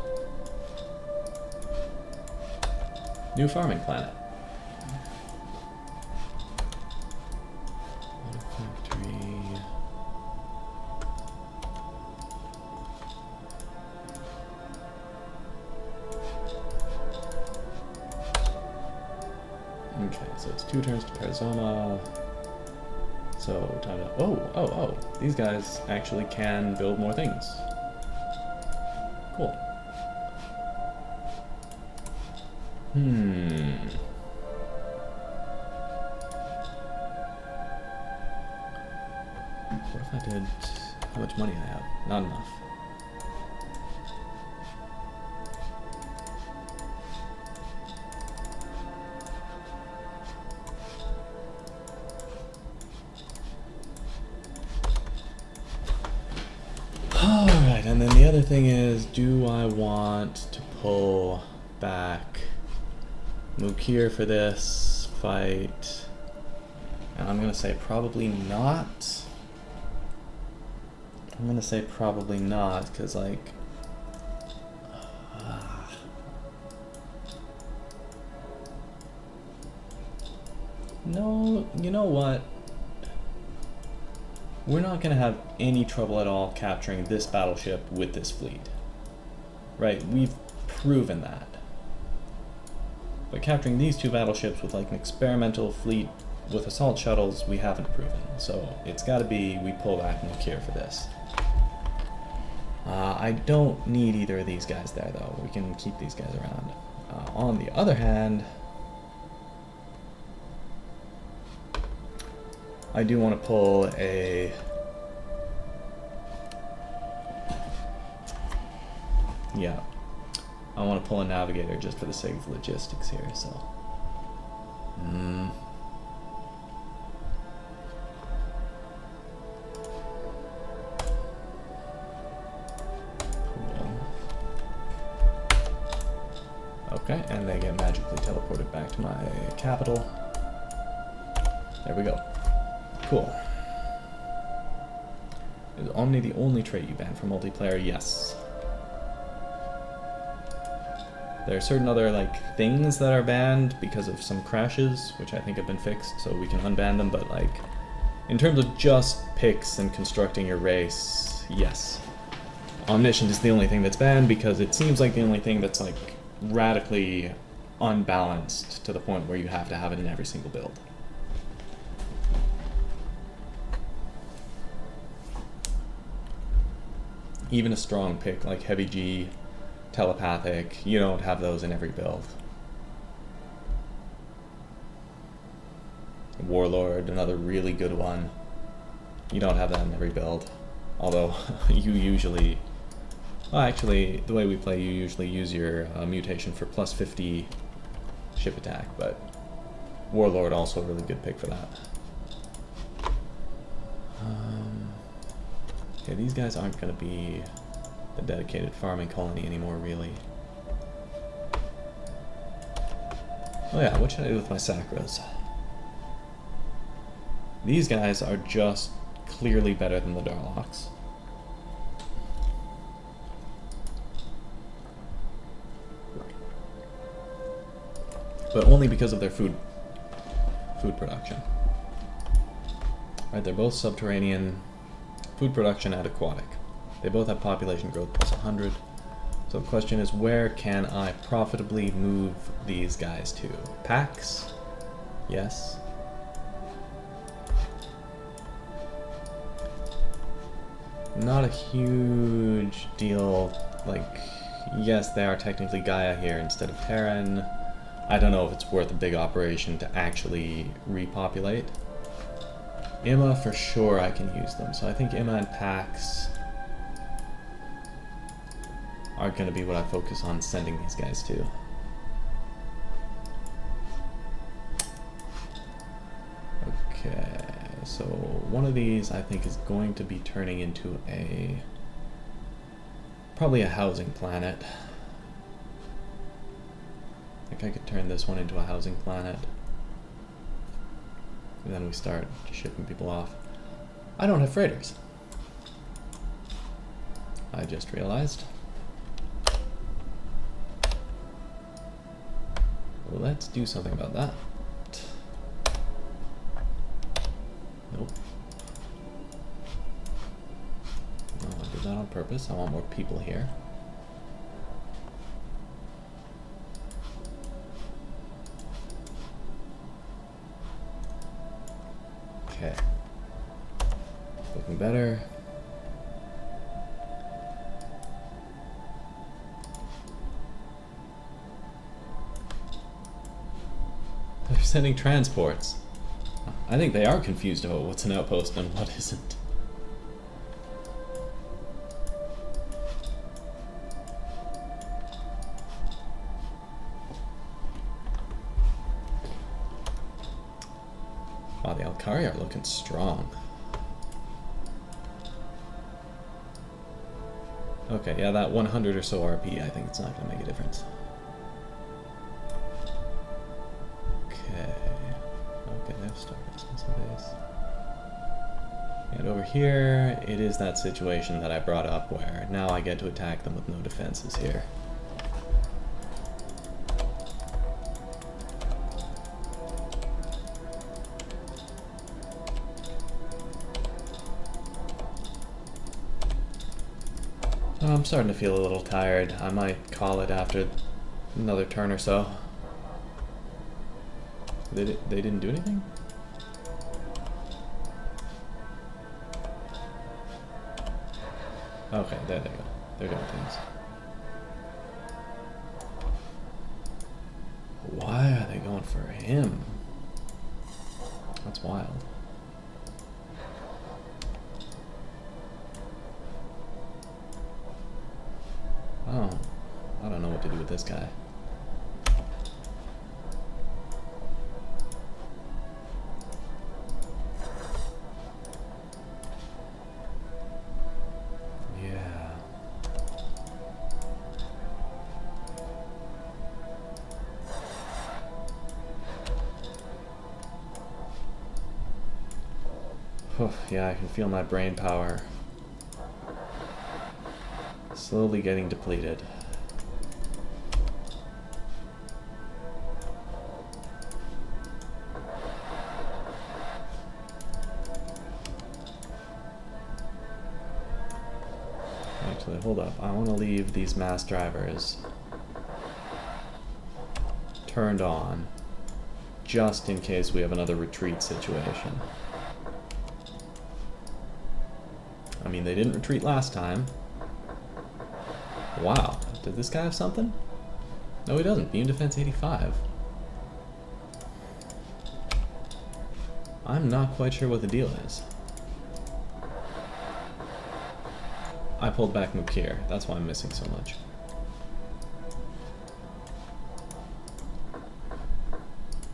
New farming planet. Factory. Okay, so it's 2 turns to Perizoma. So, time to... Oh, these guys actually can build more things. Cool. What if I did... How much money I have? Not enough. Alright, and then the other thing is, do I want to pull back Mukir for this fight? And I'm gonna say probably not. I'm gonna say probably not, because like... No, you know what? We're not going to have any trouble at all capturing this battleship with this fleet. Right, we've proven that. But capturing these 2 battleships with like an experimental fleet with assault shuttles, we haven't proven. So it's got to be we pull back Mukir for this. I don't need either of these guys there though. We can keep these guys around. On the other hand, I do want to pull a... Yeah. I want to pull a navigator just for the sake of logistics here, so... Cool. Okay, and they get magically teleported back to my capital. There we go. Cool. Is Omni the only trait you ban for multiplayer? Yes. There are certain other like things that are banned because of some crashes, which I think have been fixed, so we can unban them, but like in terms of just picks and constructing your race, yes. Omniscient is the only thing that's banned because it seems like the only thing that's like radically unbalanced to the point where you have to have it in every single build. Even a strong pick like Heavy G, Telepathic, you don't have those in every build. Warlord, another really good one. You don't have that in every build. Although you usually Well, actually, the way we play, you usually use your mutation for plus 50 ship attack, but Warlord also a really good pick for that. Okay, these guys aren't going to be the dedicated farming colony anymore, really. Oh yeah, what should I do with my Sacras? These guys are just clearly better than the Darlocks. But only because of their food production. Right, they're both subterranean, food production and aquatic. They both have population growth plus 100. So the question is, where can I profitably move these guys to? Pax? Yes. Not a huge deal. Like, yes, they are technically Gaia here instead of Terran. I don't know if it's worth a big operation to actually repopulate. Imma, for sure I can use them. So I think Imma and Pax are going to be what I focus on sending these guys to. Okay, so one of these I think is going to be turning into probably a housing planet. I think I could turn this one into a housing planet. And then we start shipping people off. I don't have freighters. I just realized. Let's do something about that. Nope. No, I did that on purpose. I want more people here. Okay. Looking better. They're sending transports. I think they are confused about what's an outpost and what isn't. Wow, the Alkari are looking strong. Okay, yeah, that 100 or so RP, I think it's not going to make a difference. Okay, they have Starbucks on some base. And over here, it is that situation that I brought up where now I get to attack them with no defenses here. I'm starting to feel a little tired. I might call it after another turn or so. They didn't do anything? Okay, there they go. They're doing things. Why are they going for him? That's wild. Oh, I don't know what to do with this guy. Yeah. Yeah, I can feel my brain power slowly getting depleted. Actually, hold up. I want to leave these mass drivers turned on just in case we have another retreat situation. I mean, they didn't retreat last time. Wow, did this guy have something? No, he doesn't. Beam defense 85. I'm not quite sure what the deal is. I pulled back Mukir. That's why I'm missing so much.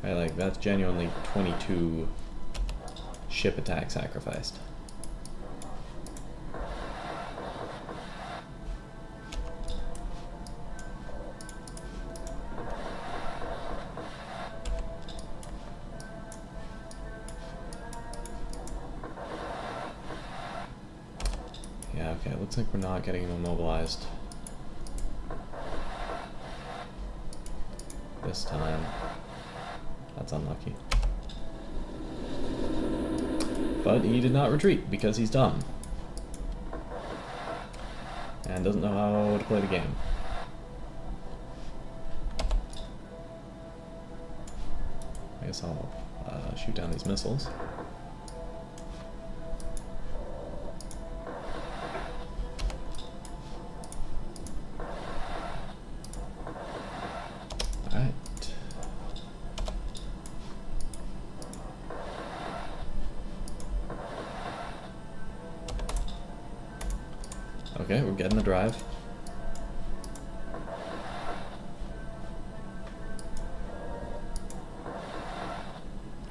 Right, like, that's genuinely 22 ship attack sacrificed. Yeah, okay, looks like we're not getting him immobilized this time. That's unlucky. But he did not retreat because he's dumb. And doesn't know how to play the game. I guess I'll shoot down these missiles. Alright. Okay, we're getting the drive.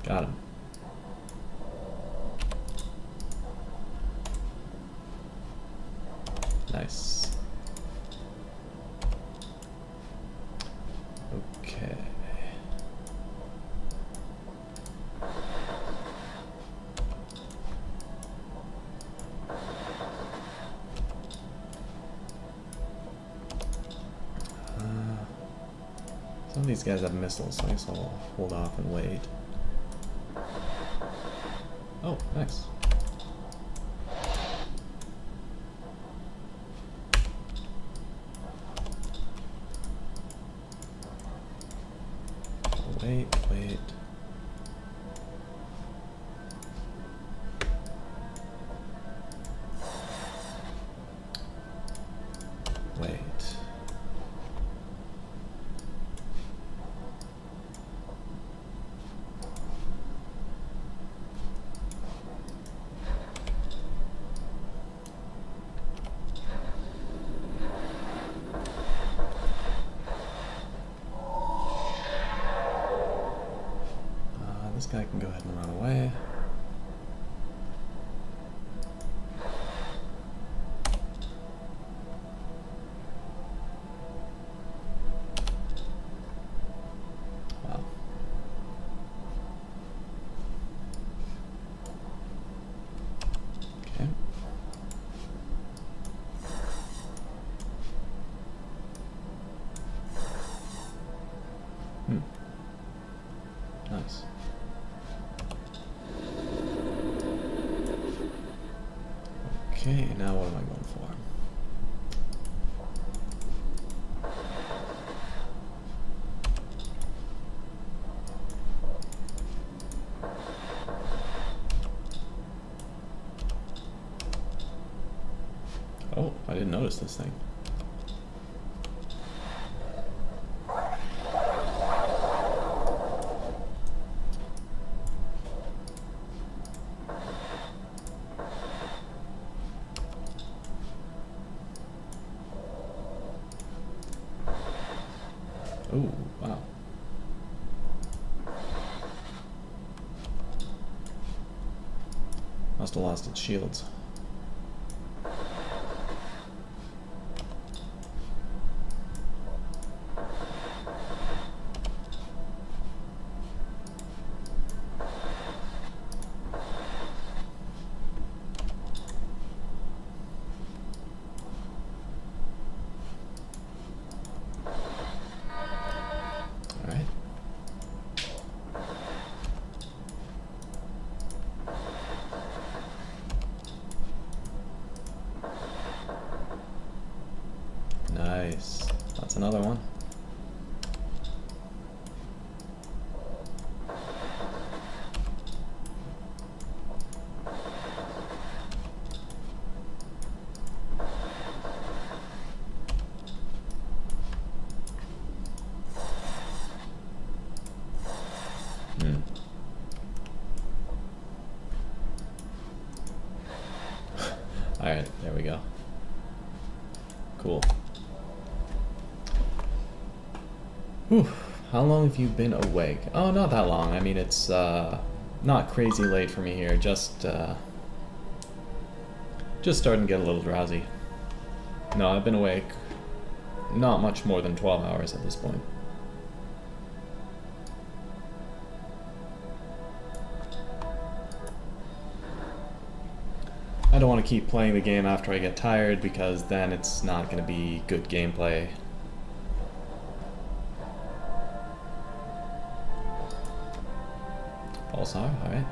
Got him. Nice. Okay. Some of these guys have missiles, so I guess I'll hold off and wait. Oh, nice. Wait. Wait. This guy can go ahead and run away. Wow. Okay. Nice. Okay, now what am I going for? Oh, I didn't notice this thing. Oh, wow. Must have lost its shields. Nice. That's another one. Alright, there we go. Cool. Whew. How long have you been awake? Oh, not that long. I mean, it's not crazy late for me here. Just starting to get a little drowsy. No, I've been awake not much more than 12 hours at this point. I don't want to keep playing the game after I get tired because then it's not going to be good gameplay. Pulsar, alright.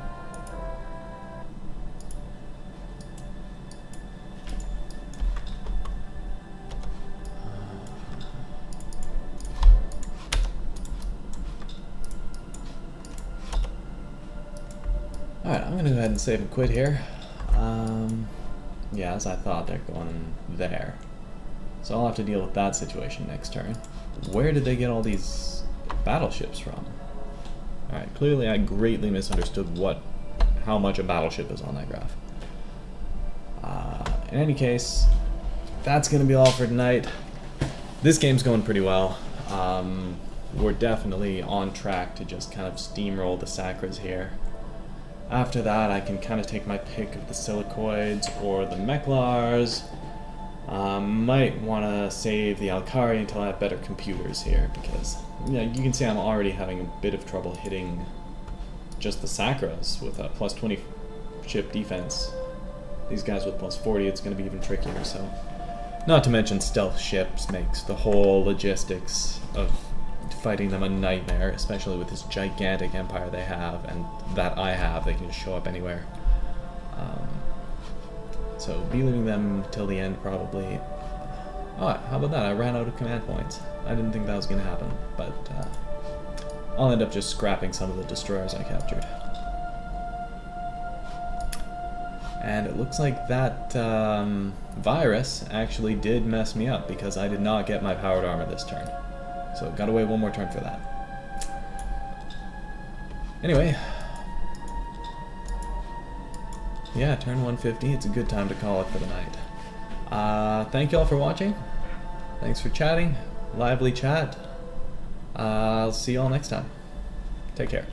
Alright, I'm going to go ahead and save and quit here. Yeah, as I thought, they're going there. So I'll have to deal with that situation next turn. Where did they get all these battleships from? Alright, clearly I greatly misunderstood how much a battleship is on that graph. In any case, that's going to be all for tonight. This game's going pretty well. We're definitely on track to just kind of steamroll the Sacras here. After that, I can kind of take my pick of the Silicoids or the Mechlars. Might want to save the Alkari until I have better computers here, because you can see I'm already having a bit of trouble hitting just the Sacras with a plus 20 ship defense. These guys with plus 40, it's going to be even trickier. So, not to mention stealth ships makes the whole logistics of fighting them a nightmare, especially with this gigantic empire they have and that I have. They can just show up anywhere. So be leaving them till the end probably. Oh, how about that? I ran out of command points. I didn't think that was going to happen, but I'll end up just scrapping some of the destroyers I captured. And it looks like that virus actually did mess me up because I did not get my powered armor this turn. So gotta wait one more turn for that. Anyway. Yeah, turn 150. It's a good time to call it for the night. Thank you all for watching. Thanks for chatting. Lively chat. I'll see you all next time. Take care.